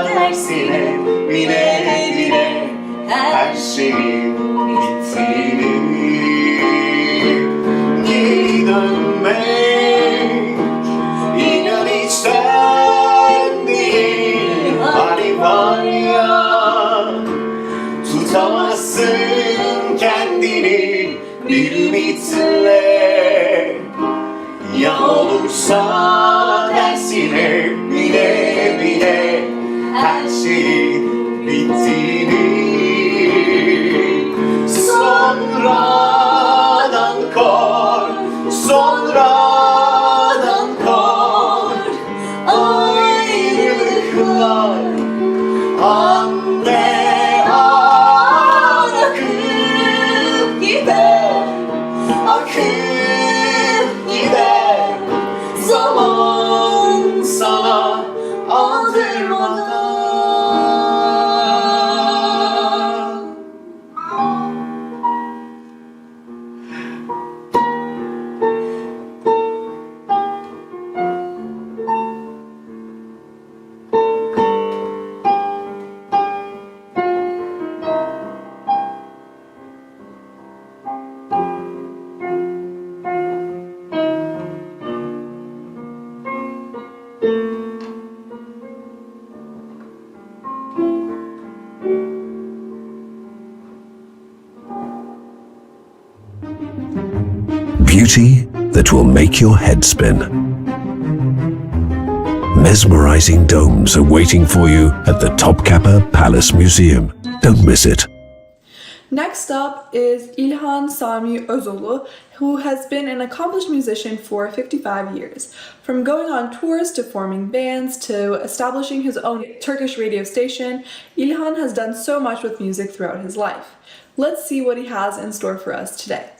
dersine bile bile her şeyin bittiğini. Geri dönmek inan içten değil. Hani var ya, tutamazsın kendini bir ümitle. Ya olursa dersine bile bile her şeyin bittiğini. Sonradan kor, sonradan kor. Ayrılıklar an be an akıp gider, akıp gider. Zaman sana aldırmadan. Beauty that will make your head spin. Mesmerizing domes are waiting for you at the Topkapi Palace Museum. Don't miss it. Next up is İlhan Sami Özolu, who has been an accomplished musician for 55 years. From going on tours to forming bands to establishing his own Turkish radio station, İlhan has done so much with music throughout his life. Let's see what he has in store for us today.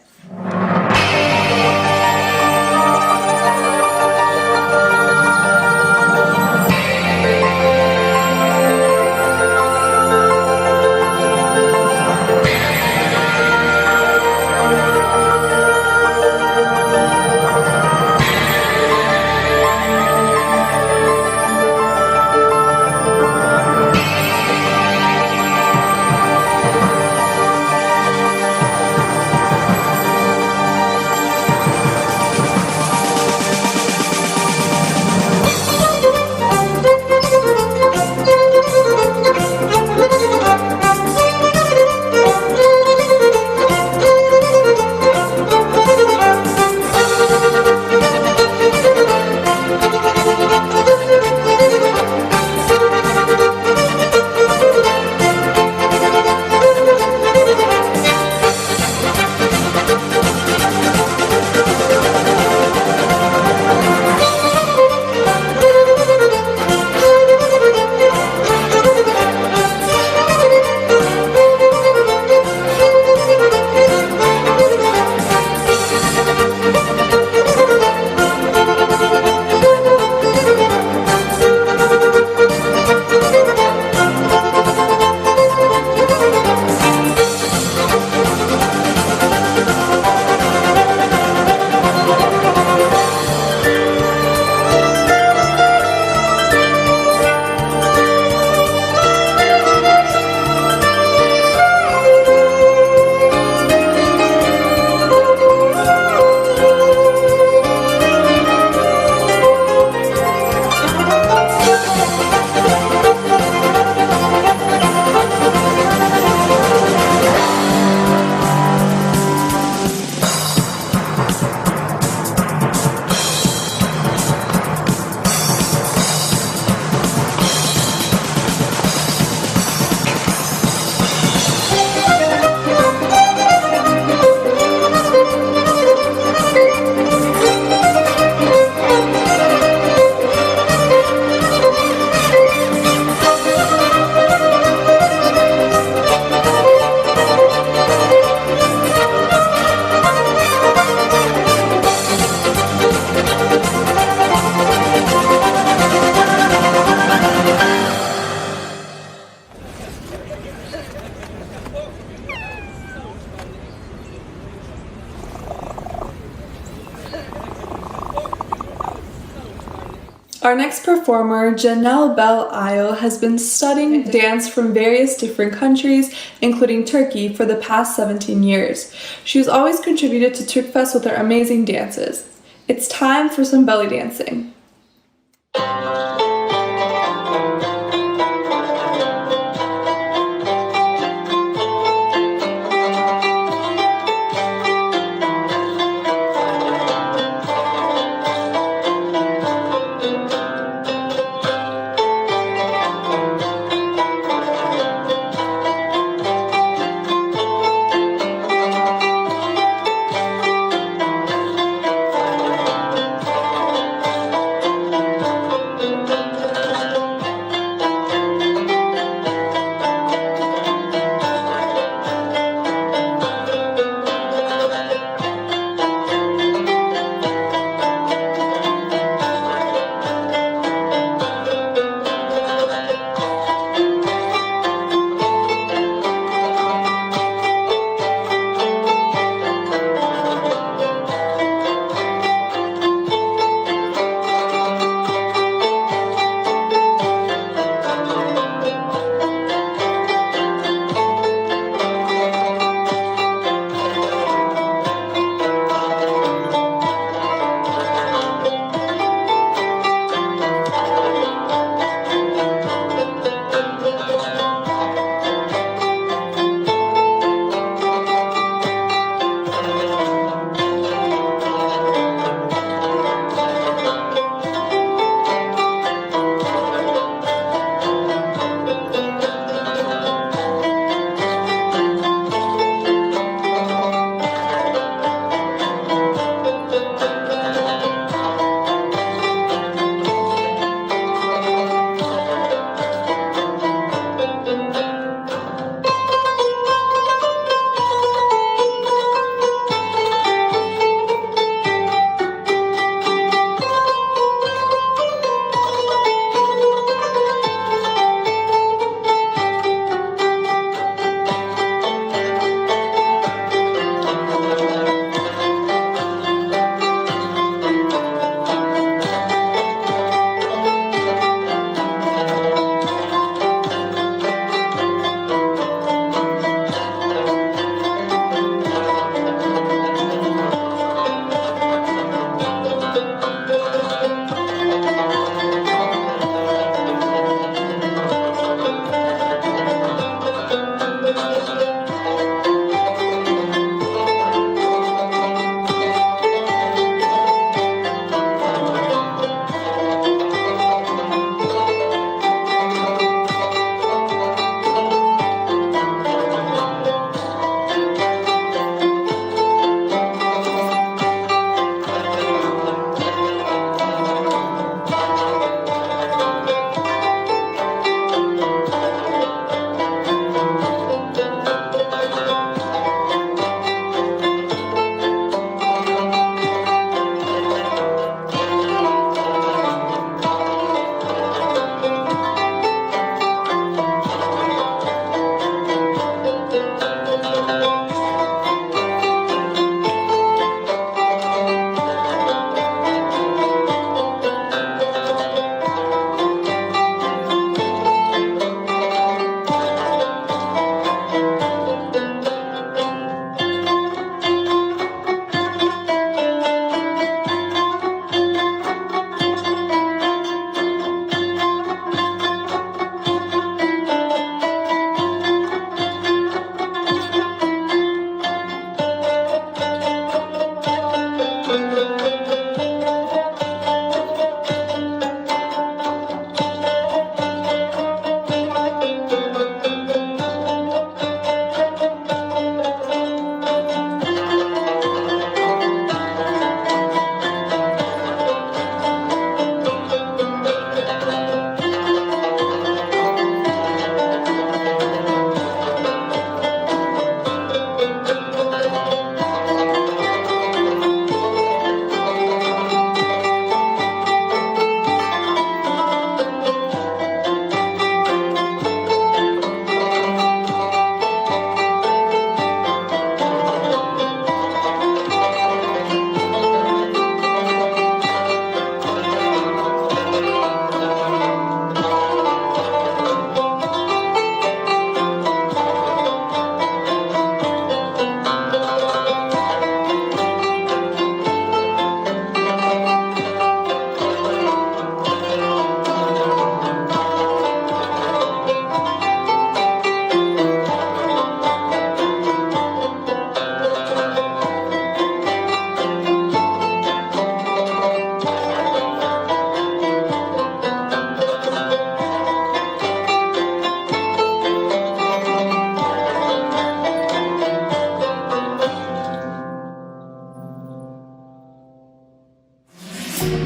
Our next performer, Janelle Bell Ayo, has been studying dance from various different countries, including Turkey, for the past 17 years. She has always contributed to Turkfest with her amazing dances. It's time for some belly dancing.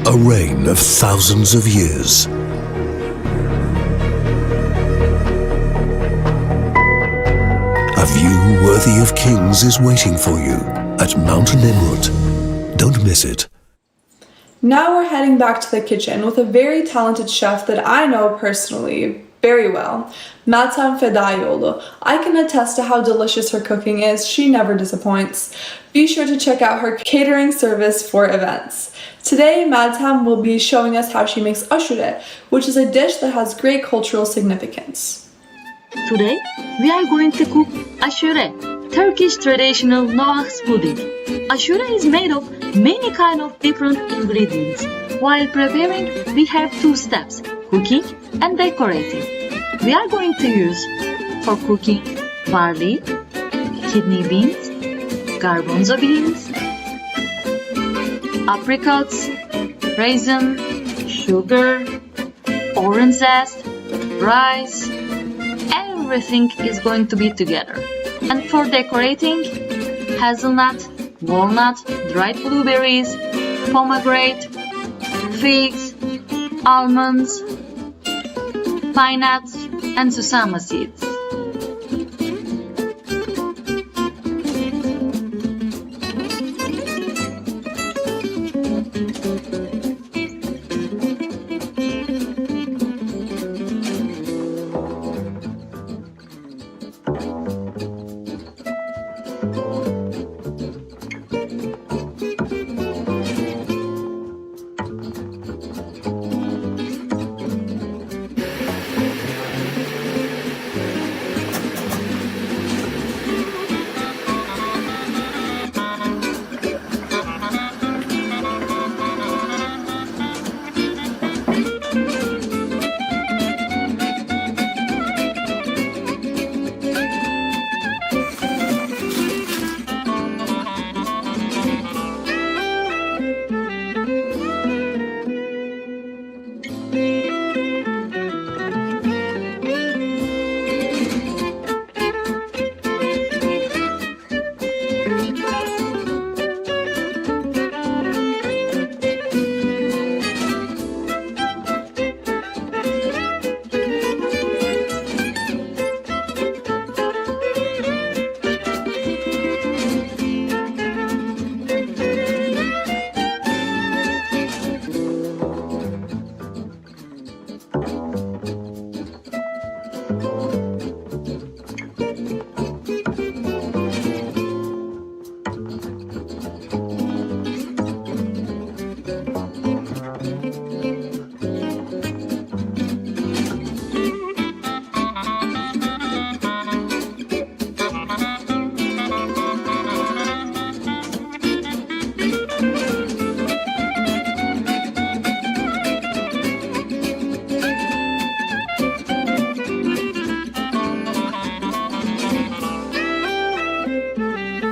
a reign of thousands of years. A view worthy of kings is waiting for you at Mountain Nemrut. Don't miss it. Now we're heading back to the kitchen with a very talented chef that I know personally very well, Meltem Fedayolu. I can attest to how delicious her cooking is. She never disappoints. Be sure to check out her catering service for events. Today, Meltem will be showing us how she makes aşure, which is a dish that has great cultural significance. Today, we are going to cook aşure, Turkish traditional noah's pudding. Aşure is made of many kind of different ingredients. While preparing, we have two steps, cooking and decorating. We are going to use, for cooking, barley, kidney beans, garbanzo beans, apricots, raisin, sugar, orange zest, rice. Everything is going to be together. And for decorating, hazelnut, walnut, dried blueberries, pomegranate, figs, almonds, pine nuts, and susama seeds.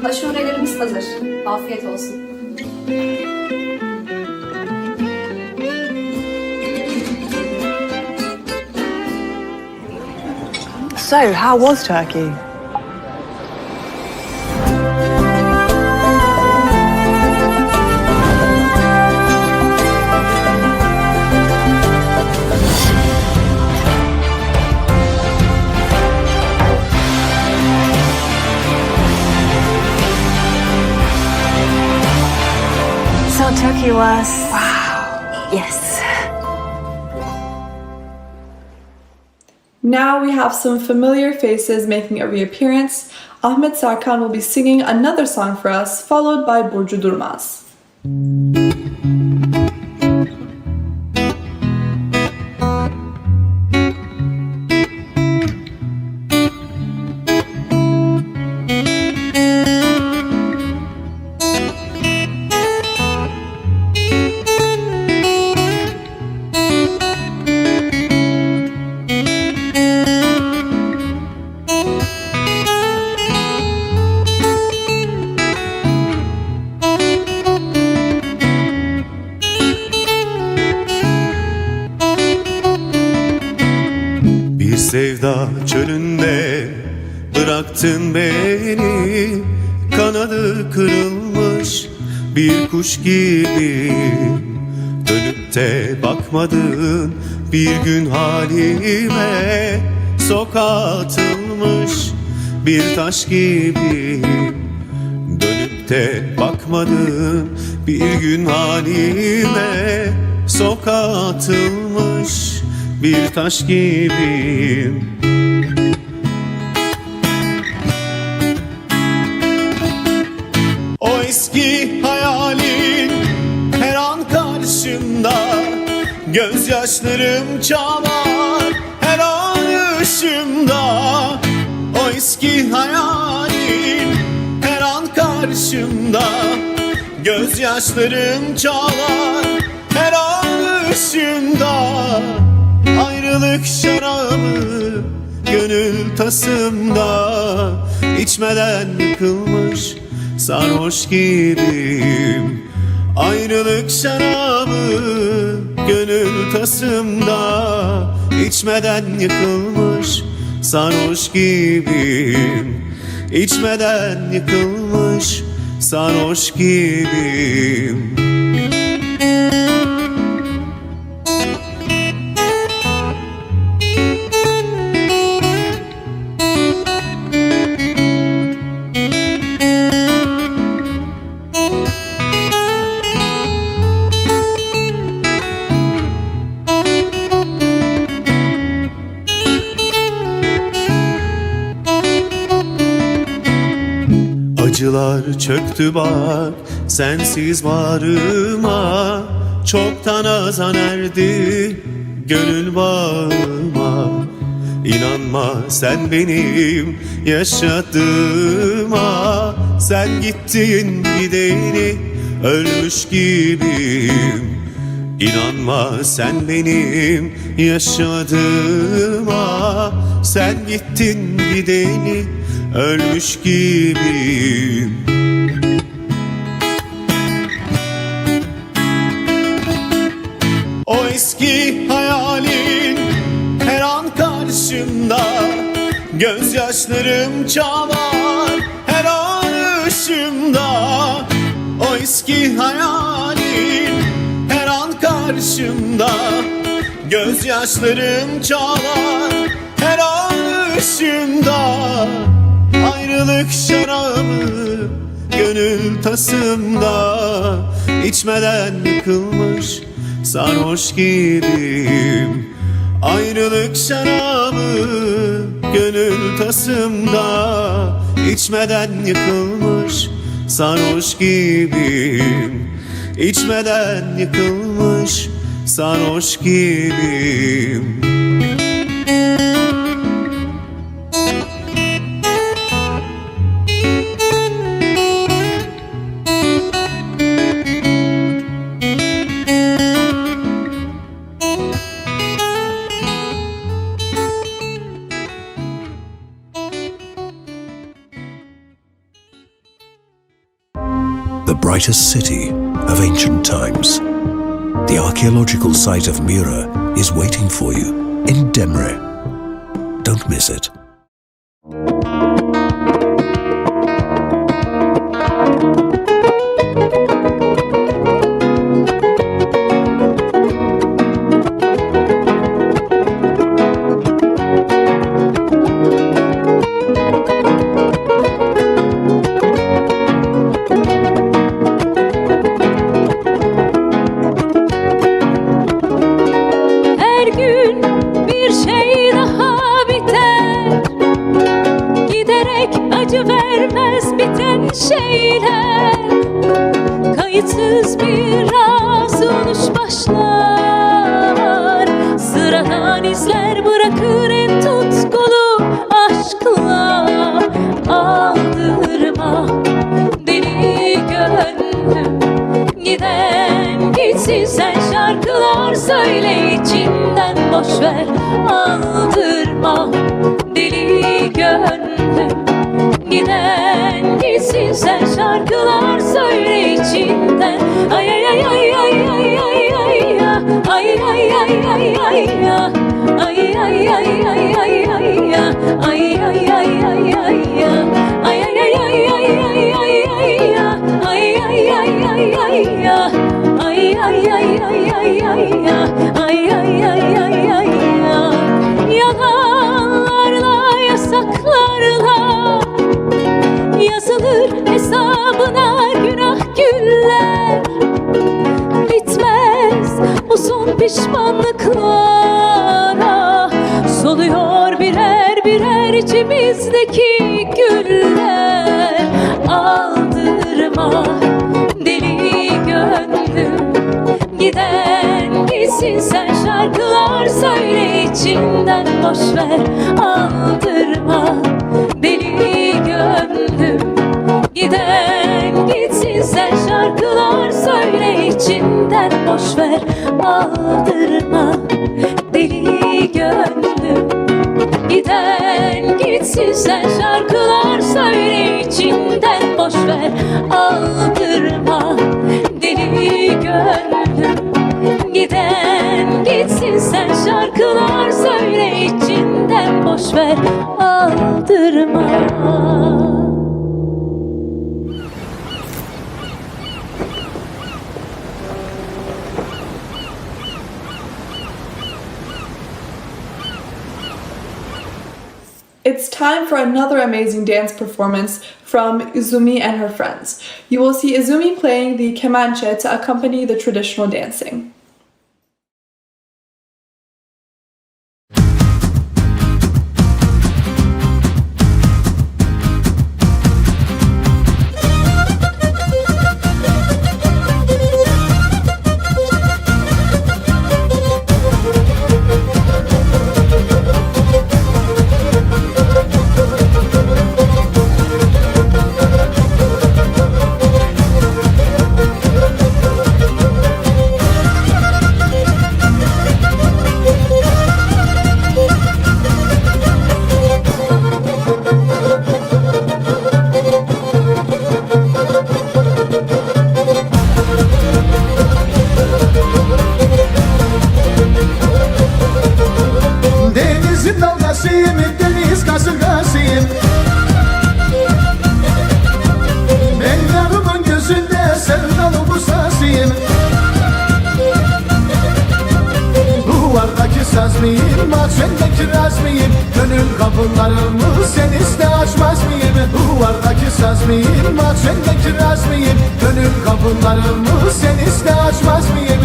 Aşurelerimiz hazır. Afiyet olsun. So, how was Turkey? So Turkey was... Wow. Yes. Now we have some familiar faces making a reappearance. Ahmet Sarkan will be singing another song for us, followed by Burcu Durmaz. Sevda çölünde bıraktın beni, kanadı kırılmış bir kuş gibi Dönüp de bakmadın bir gün halime. Sokağa atılmış bir taş gibiyim. Dönüp de bakmadın bir gün halime. Sokağa atılmış bir taş gibiyim. O eski hayalin her an karşımda. Gözyaşlarım çalar her an ışığımda. O eski hayalin her an karşımda. Gözyaşlarım çalar her an ışığımda. Ayrılık şarabı gönül tasımda. İçmeden yıkılmış sarhoş gibiyim. Ayrılık şarabı gönül tasımda. İçmeden yıkılmış sarhoş gibiyim. İçmeden yıkılmış sarhoş gibiyim. Acılar çöktü bak sensiz varıma. Çoktan azan erdi gönül bağıma. İnanma sen benim yaşadığıma. Sen gittin gideni ölmüş gibiyim. İnanma sen benim yaşadığıma. Sen gittin gideni ölmüş gibiyim. O eski hayalin her an karşımda. Gözyaşlarım çalar her an ışığımda. O eski hayalin her an karşımda. Gözyaşlarım çalar her an ışığımda. Ayrılık şarabı gönül tasımda. İçmeden yıkılmış sarhoş gibiyim. Ayrılık şarabı gönül tasımda. İçmeden yıkılmış sarhoş gibiyim. İçmeden yıkılmış sarhoş gibiyim. The brightest city of ancient times. The archaeological site of Mira is waiting for you in Demre. Don't miss it. Her gün bir şey daha biter. Giderek acı vermez biten şeyler. Kayıtsız biraz oluş başlar. Sıradan izler bırakır en tutkulu aşkla. Aldırma deli gönlüm. Giden gitsin sen şarkılar söyle içinden boşver. Aldırma deli gönlüm. Giden gitsin sen şarkılar söyle içinden. Ay ay ay ay ay ay ay ay ya. Ay ay ay ay ay ya. Ay ay ay ay ay ay ya. Ay ay ay ay ay ya. Ay ay ay ay ay ay ay ay ya. Ay ay ay ay ay ya. Ay ay ay ay ay ay ay ay ay ay ay ay yalanlarla yasaklarla yazılır hesabına günah güller bitmez bu son pişmanlıklara soluyor birer birer içimizdeki güller aldırma deli gönlüm giden gitsin sen şarkılar söyle içinden boşver aldırma deli gönlüm giden gitsin sen şarkılar söyle içinden boşver aldırma deli gönlüm giden gitsin sen şarkılar söyle içinden boşver aldırma deli gönlüm giden gitsin sen şarkılar söyle içinden boşver aldırma. It's time for another amazing dance performance from Izumi and her friends. You will see Izumi playing the kemanche to accompany the traditional dancing. Denizin dalgasıyım, deniz kasırgasıyım. Ben yarımın gözünde sevdalı busasıyım. Duvardaki saz mıyım, mahzendeki raz mıyım? Gönül kapılarımı sen iste açmaz mıyım? Duvardaki saz mıyım, mahzendeki raz mıyım? Gönül kapılarımı sen iste açmaz mıyım?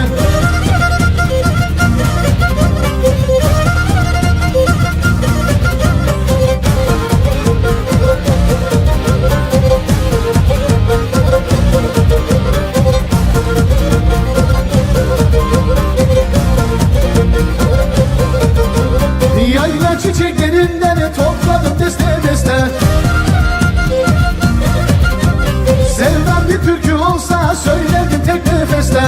Yayla çiçeklerinden topladım deste deste. Sevdam bir türkü olsa söylerdim tek nefeste.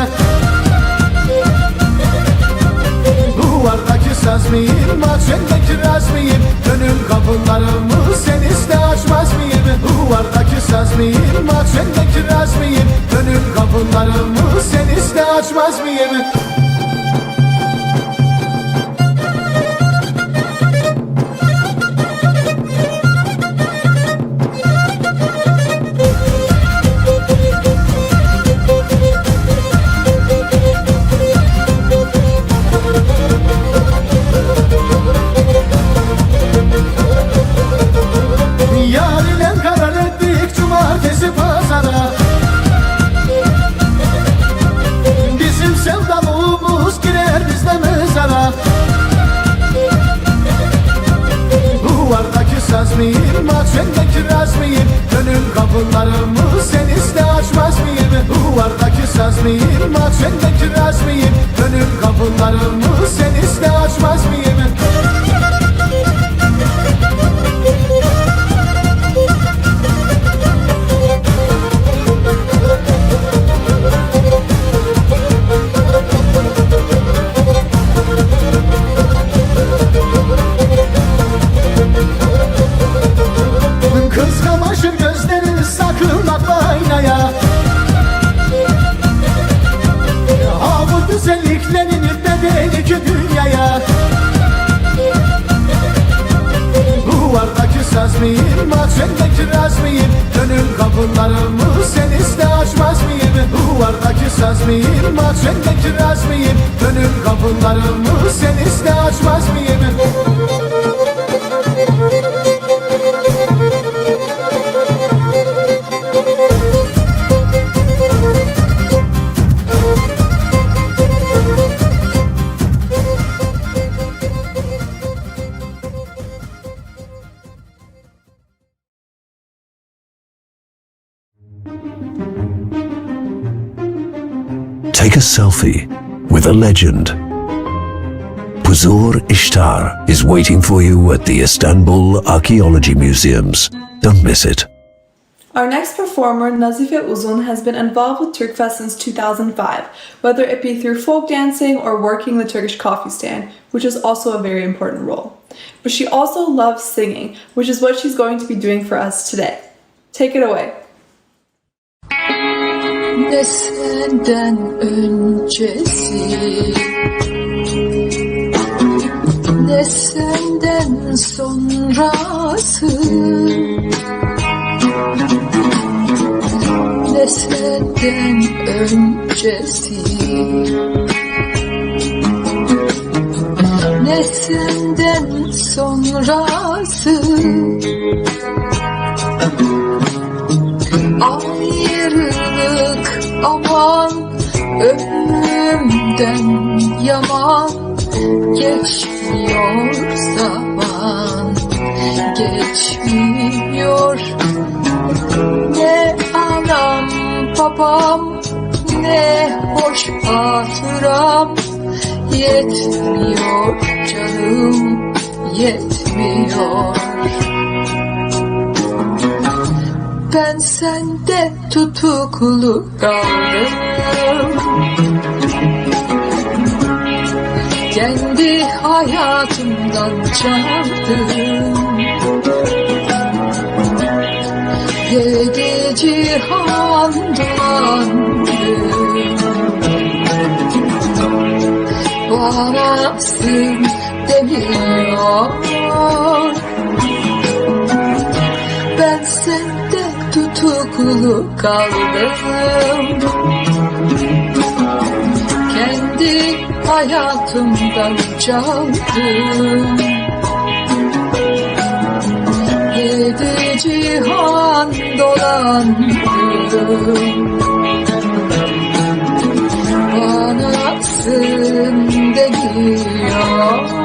Duvardaki saz mıyım, mahzendeki raz mıyım? Gönül kapılarımı sen iste açmaz mıyım? Duvardaki saz mıyım, mahzendeki raz mıyım? Gönül kapılarımı sen iste açmaz mıyım? Yar ile karar ettik cumartesi pazara. Bizim sevdalığımız girer bizde mezara. Duvardaki saz mıyım, mahzendeki raz mıyım? Gönül kapılarımı sen iste açmaz mıyım? Duvardaki saz mıyım, mahzendeki raz mıyım? Gönül kapılarımı sen iste açmaz mıyım? Kız kamaşır gözlerini sakın bakma aynaya. Ha bu güzelliklerin bedeli ki dünyaya. Duvardaki saz mıyım, mahzendeki raz mıyım? Gönül kapılarımı sen iste açmaz mıyım? Duvardaki saz mıyım? Bak sen de kiraz mıyım? Gönül kapılarımı sen iste açmaz mıyım? Take a selfie with a legend. Puzur Ishtar is waiting for you at the Istanbul Archaeology Museums. Don't miss it. Our next performer, Nazife Uzun, has been involved with Turkfest since 2005, whether it be through folk dancing or working the Turkish coffee stand, which is also a very important role. But she also loves singing, which is what she's going to be doing for us today. Take it away. Ne senden öncesi, ne senden sonrası, ne senden öncesi, ne senden sonrası. Ayrılık aman, ölümden yaman, geçmiyor zaman, geçmiyor. Ne anam babam, ne hoş hatıram, yetmiyor canım, yetmiyor. Ben sende tutuklu kaldım, kendi hayatımdan çaldım. Yedi cihan dolandım, varasın demiyor. Ben sende tutuklu kaldım, kendi hayatımdan çaldım. Yedi cihan dolandım, banasın demiyor.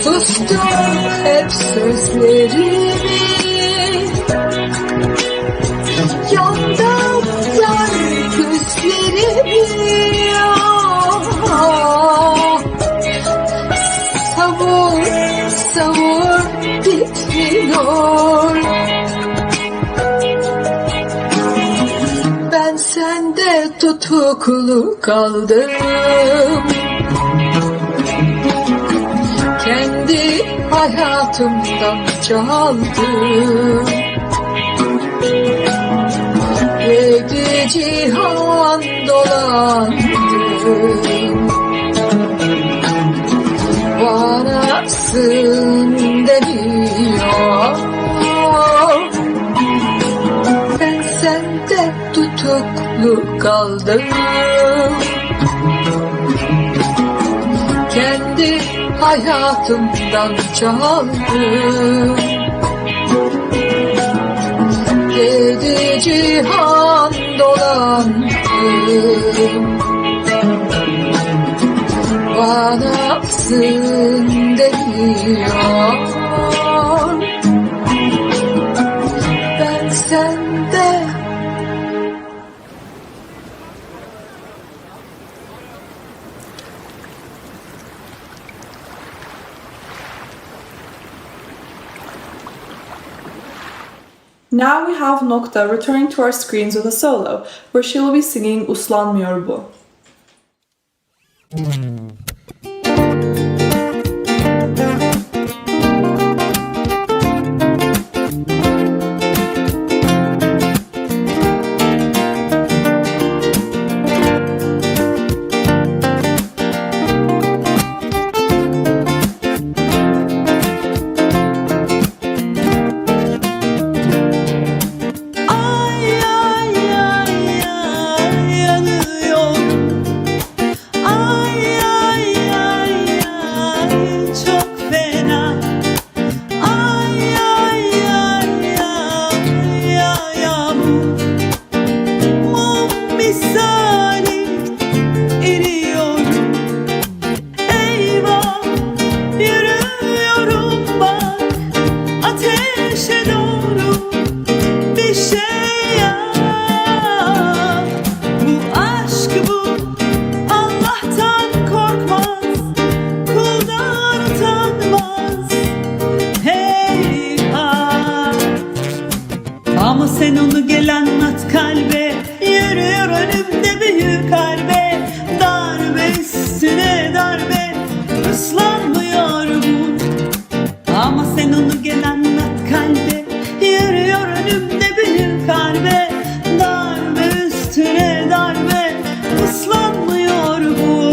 Sustum hep sözlerimi, yandım yar gözlerimi. Savur savur bitmiyor. Ben sende tutuklu kaldım, kendi hayatımdan çaldım. Yedi cihan dolandım, varasın demiyor. Ben sende tutuklu kaldım, kendi hayatımdan çaldım. Yedi cihan dolandım, banasın demiyor. Ben sende Now we have Nokta returning to our screens with a solo, where she will be singing Uslanmıyor Bu. Sen onu gel anlat kalbe, yürüyor önümde büyük harbe, darbe üstüne darbe, ıslanmıyor bu. Ama sen onu gel anlat kalbe, yürüyor önümde büyük harbe, darbe üstüne darbe, ıslanmıyor bu.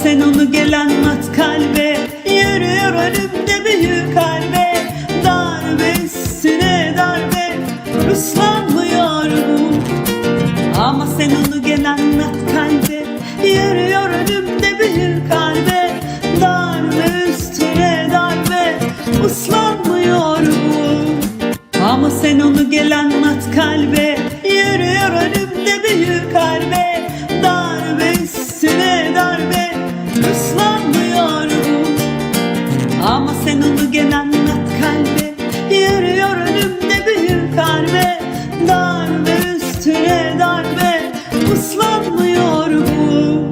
Sen onu gel anlat kalbe, yürüyor önümde büyük harbe, darbe üstüne darbe, ıslanmıyor bu. Ama sen onu gel anlat kalbe, yürüyor önümde büyük harbe, darbe üstüne darbe, ıslanmıyor bu. Ama sen onu gel anlat kalbe, yürüyor önümde büyük harbe, darbe üstüne darbe, ıslanmıyor bu. Ama sen onu gel anlat kalbe, yürüyor önümde büyük harbe, darbe üstüne darbe, ıslanmıyor bu.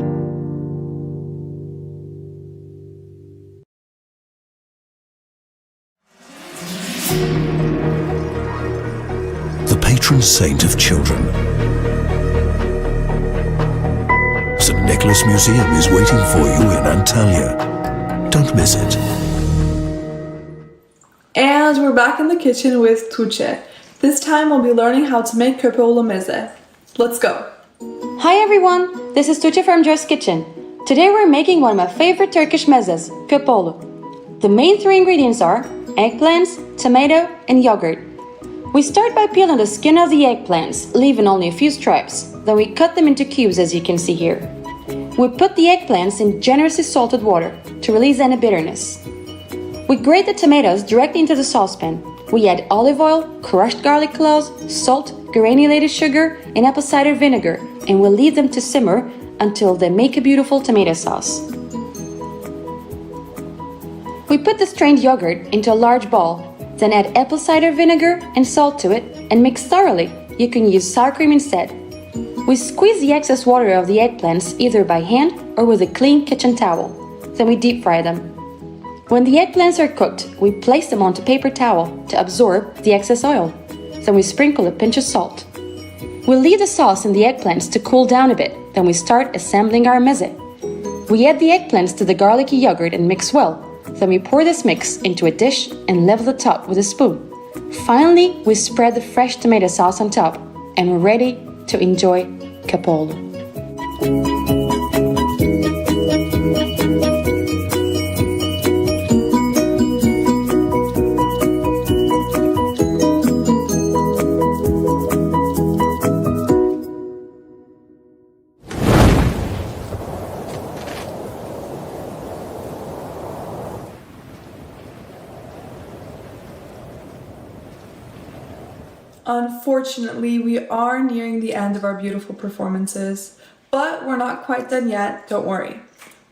The patron saint of children. St. Nicholas Museum is waiting for you in Antalya. Don't miss it. And we're back in the kitchen with Tuğçe. This time we'll be learning how to make köpoğlu meze. Let's go! Hi everyone, this is Tuğçe from Joy's Kitchen. Today we're making one of my favorite Turkish mezes, köpoğlu. The main three ingredients are eggplants, tomato, and yogurt. We start by peeling the skin of the eggplants, leaving only a few stripes. Then we cut them into cubes as you can see here. We put the eggplants in generously salted water to release any bitterness. We grate the tomatoes directly into the saucepan. We add olive oil, crushed garlic cloves, salt, granulated sugar, and apple cider vinegar, and we'll leave them to simmer until they make a beautiful tomato sauce. We put the strained yogurt into a large bowl, then add apple cider vinegar and salt to it and mix thoroughly. You can use sour cream instead. We squeeze the excess water of the eggplants either by hand or with a clean kitchen towel. Then we deep fry them. When the eggplants are cooked, we place them onto paper towel to absorb the excess oil. Then we sprinkle a pinch of salt. We'll leave the sauce in the eggplants to cool down a bit. Then we start assembling our meze. We add the eggplants to the garlicky yogurt and mix well. Then we pour this mix into a dish and level the top with a spoon. Finally, we spread the fresh tomato sauce on top and we're ready to enjoy Kapolu. Unfortunately, we are nearing the end of our beautiful performances, but we're not quite done yet, don't worry.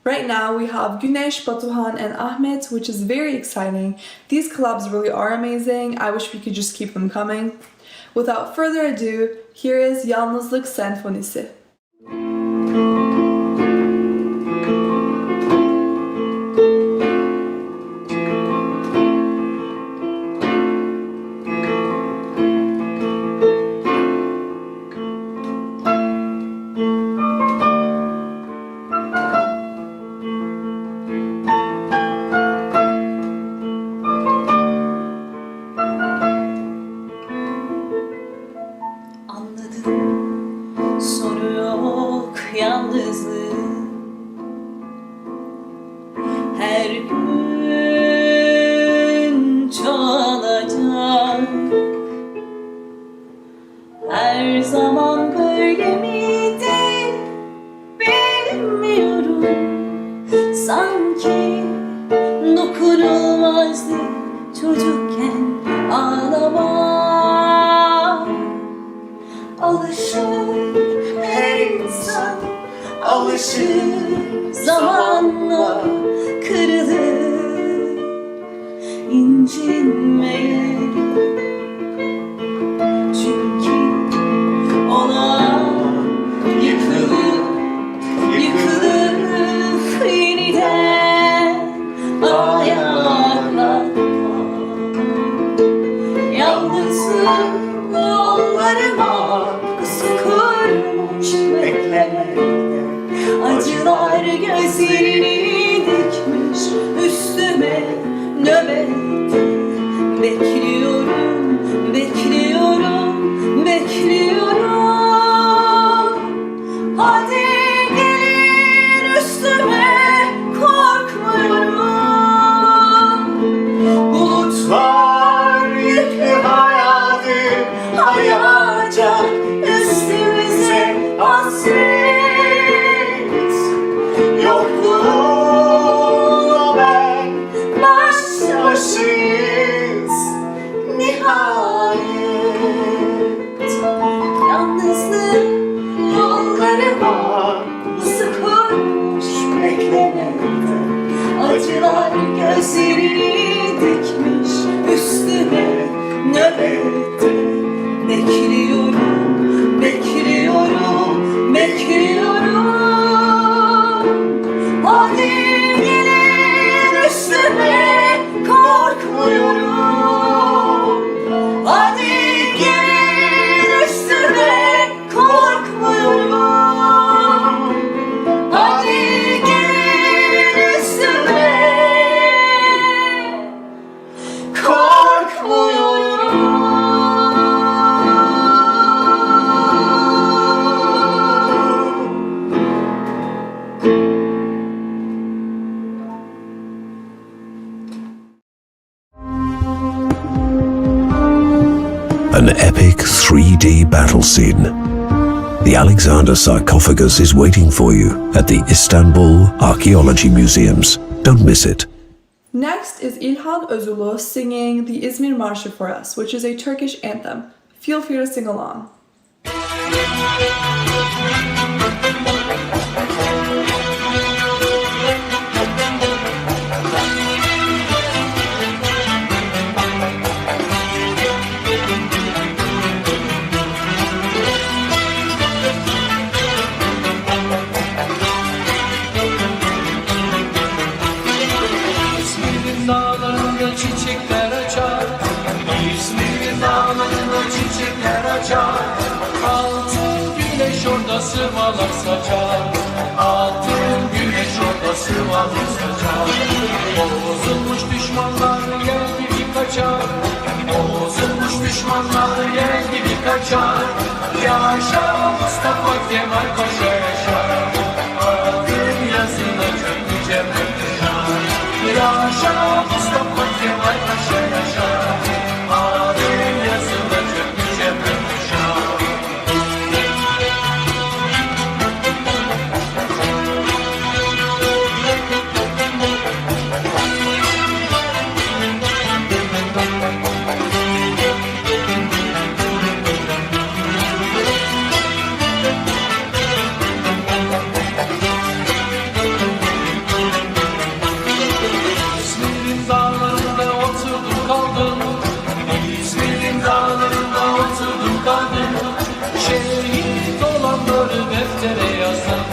Right now we have Güneş, Batuhan and Ahmet, which is very exciting. These collabs really are amazing. I wish we could just keep them coming. Without further ado, here is Yalnızlık Senfonisi. Her gün çoğalacak. Her zaman böyle miydi bilmiyorum. Sanki dokunulmazdı çocukken ağlamak. Alışır her insan, alışır zamanla, kırılır incinmeye. Çünkü olan yıkılıp yeniden ayağa kalkmak. Yalnızlık yollarıma sokulmuş beklemekte. Acılar gözlerini dikmiş üstüme nöbette. Bekliyorum, bekliyorum, bekliyorum. Hadi gelin üstüme, korkmuyorum. Bulutlar yüklü hayatı hayacak üstümüze hasret. Yokluğunla ben baş başayız nihayet. Yalnızlık yollarıma sıkılmış beklemekte. Acılar gözlerini dikmiş üstüme nöbette. Bekliyorum, bekliyorum, bekliyorum. Hadi gelin üstüme, korkmuyorum. Hadi gelin üstüme, korkmuyorum. Hadi gelin üstüme, korkmuyorum. An epic 3D battle scene. The Alexander sarcophagus is waiting for you at the Istanbul Archaeology Museums. Don't miss it. Next is İlhan Özulu singing the İzmir Marşı for us, which is a Turkish anthem. Feel free to sing along. İzmir'in dağlarında çiçekler açar. İzmir'in dağlarında çiçekler açar. Altın güneş orada sıvalar saçar. Altın güneş orada basılmaz kaçar. Bozulmuş düşmanlar yer gibi kaçar. Bozulmuş düşmanlar yer gibi kaçar. Yaşa Mustafa Kemal Paşa yaşa. Adın yazılacak yüce Paşa. Yaşa Mustafa Kemal Paşa yaşa. Adın yazılacak yüce Paşa. İzmir'in dağlarında oturdum kaldım. İzmir'in dağlarında oturdum kaldım. Şehit olanları deftere yazdım.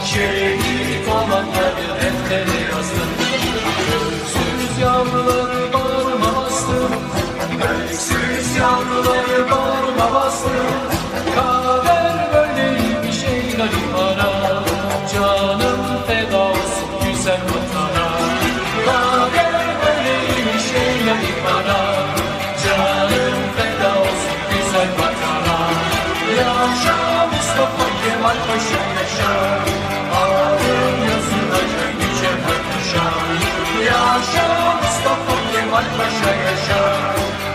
Şehit olanları deftere yazdım. Öksüz yavruları bağrıma bastım. Öksüz yavruları bağrıma bastım. Kader böyleymiş ey garip ara. Canım feda olsun güzel vatana. Kader böyleymiş ey garip ara. Canım feda olsun güzel vatana. Yaşa Mustafa Kemal Paşa yaşa. Adın yazılacak yüce Paşa. Yaşa Mustafa Kemal Paşa yaşa.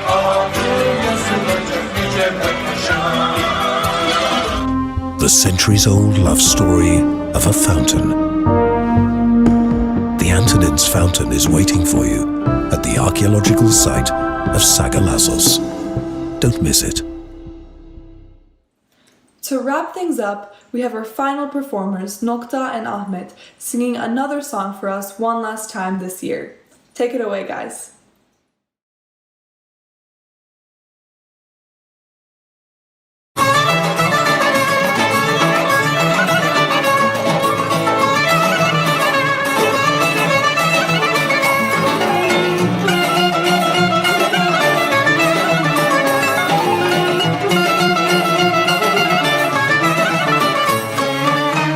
Adın yazılacak yüce Paşa. The centuries-old love story of a fountain. The Antonines Fountain is waiting for you at the archaeological site of Sagalazos. Don't miss it. To wrap things up, we have our final performers, Nokta and Ahmet, singing another song for us one last time this year. Take it away, guys.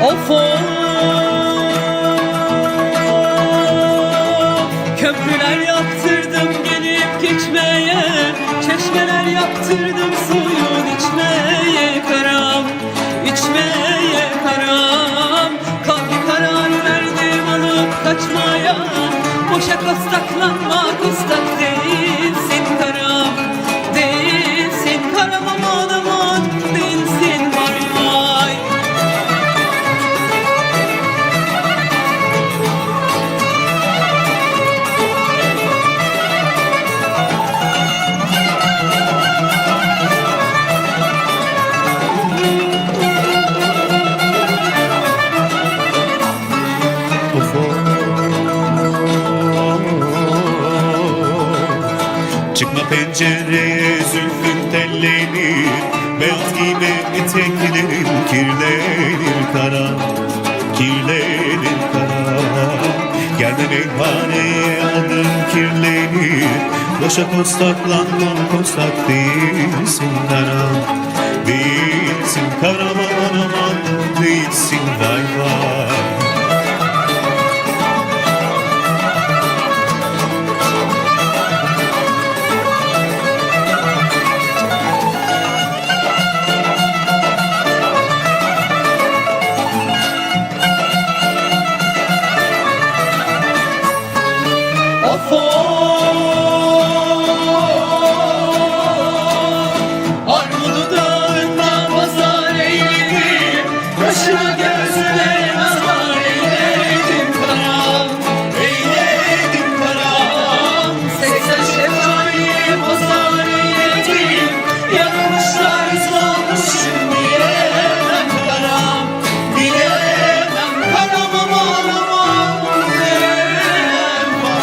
Of köprüler yaptırdım gelip geçmeye, çeşmeler yaptırdım suyun içmeye karam, içmeye karam. Kalbi karar verdim alıp kaçmaya, boşa kostaklanma kostak değilsin karam, değilsin karam aman aman değilsin vay vay. Çıkma pencereye zülfün tellenir, beyaz giyme eteklerin kirlenir kara, kirlenir kara. Gelme meyhaneye adın kirlenir, boşa kostaklanma kostak değilsin kara, değilsin kara aman aman değilsin vay vay. Armudu dağında pazar eyledim, kaşına gözüne nazar eyledim karam, eyledim karam. 80 şeftaliye pazar eyledim, yakmışlar ıslanmışım diyemem karam, diyemem karam aman aman diyemem vay.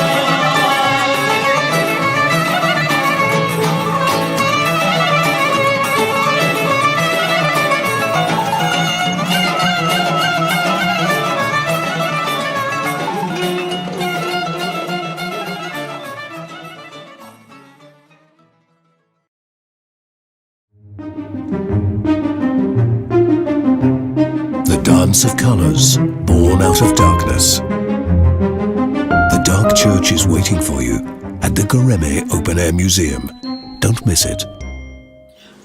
The Dance of Colors, born born out of darkness. The Dark Church is waiting for you at the Culinary Open Air Museum. Don't miss it.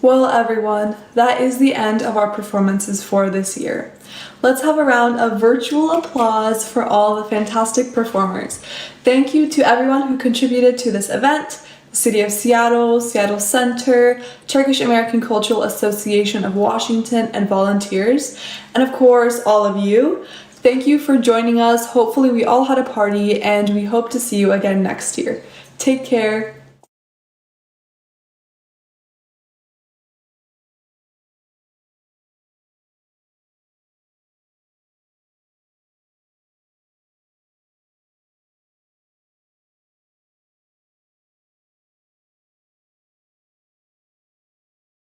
Well, everyone, that is the end of our performances for this year. Let's have a round of virtual applause for all the fantastic performers. Thank you to everyone who contributed to this event: the City of Seattle, Seattle Center, Turkish-American Cultural Association of Washington, and volunteers, and of course, all of you. Thank you for joining us. Hopefully we all had a party, and we hope to see you again next year. Take care.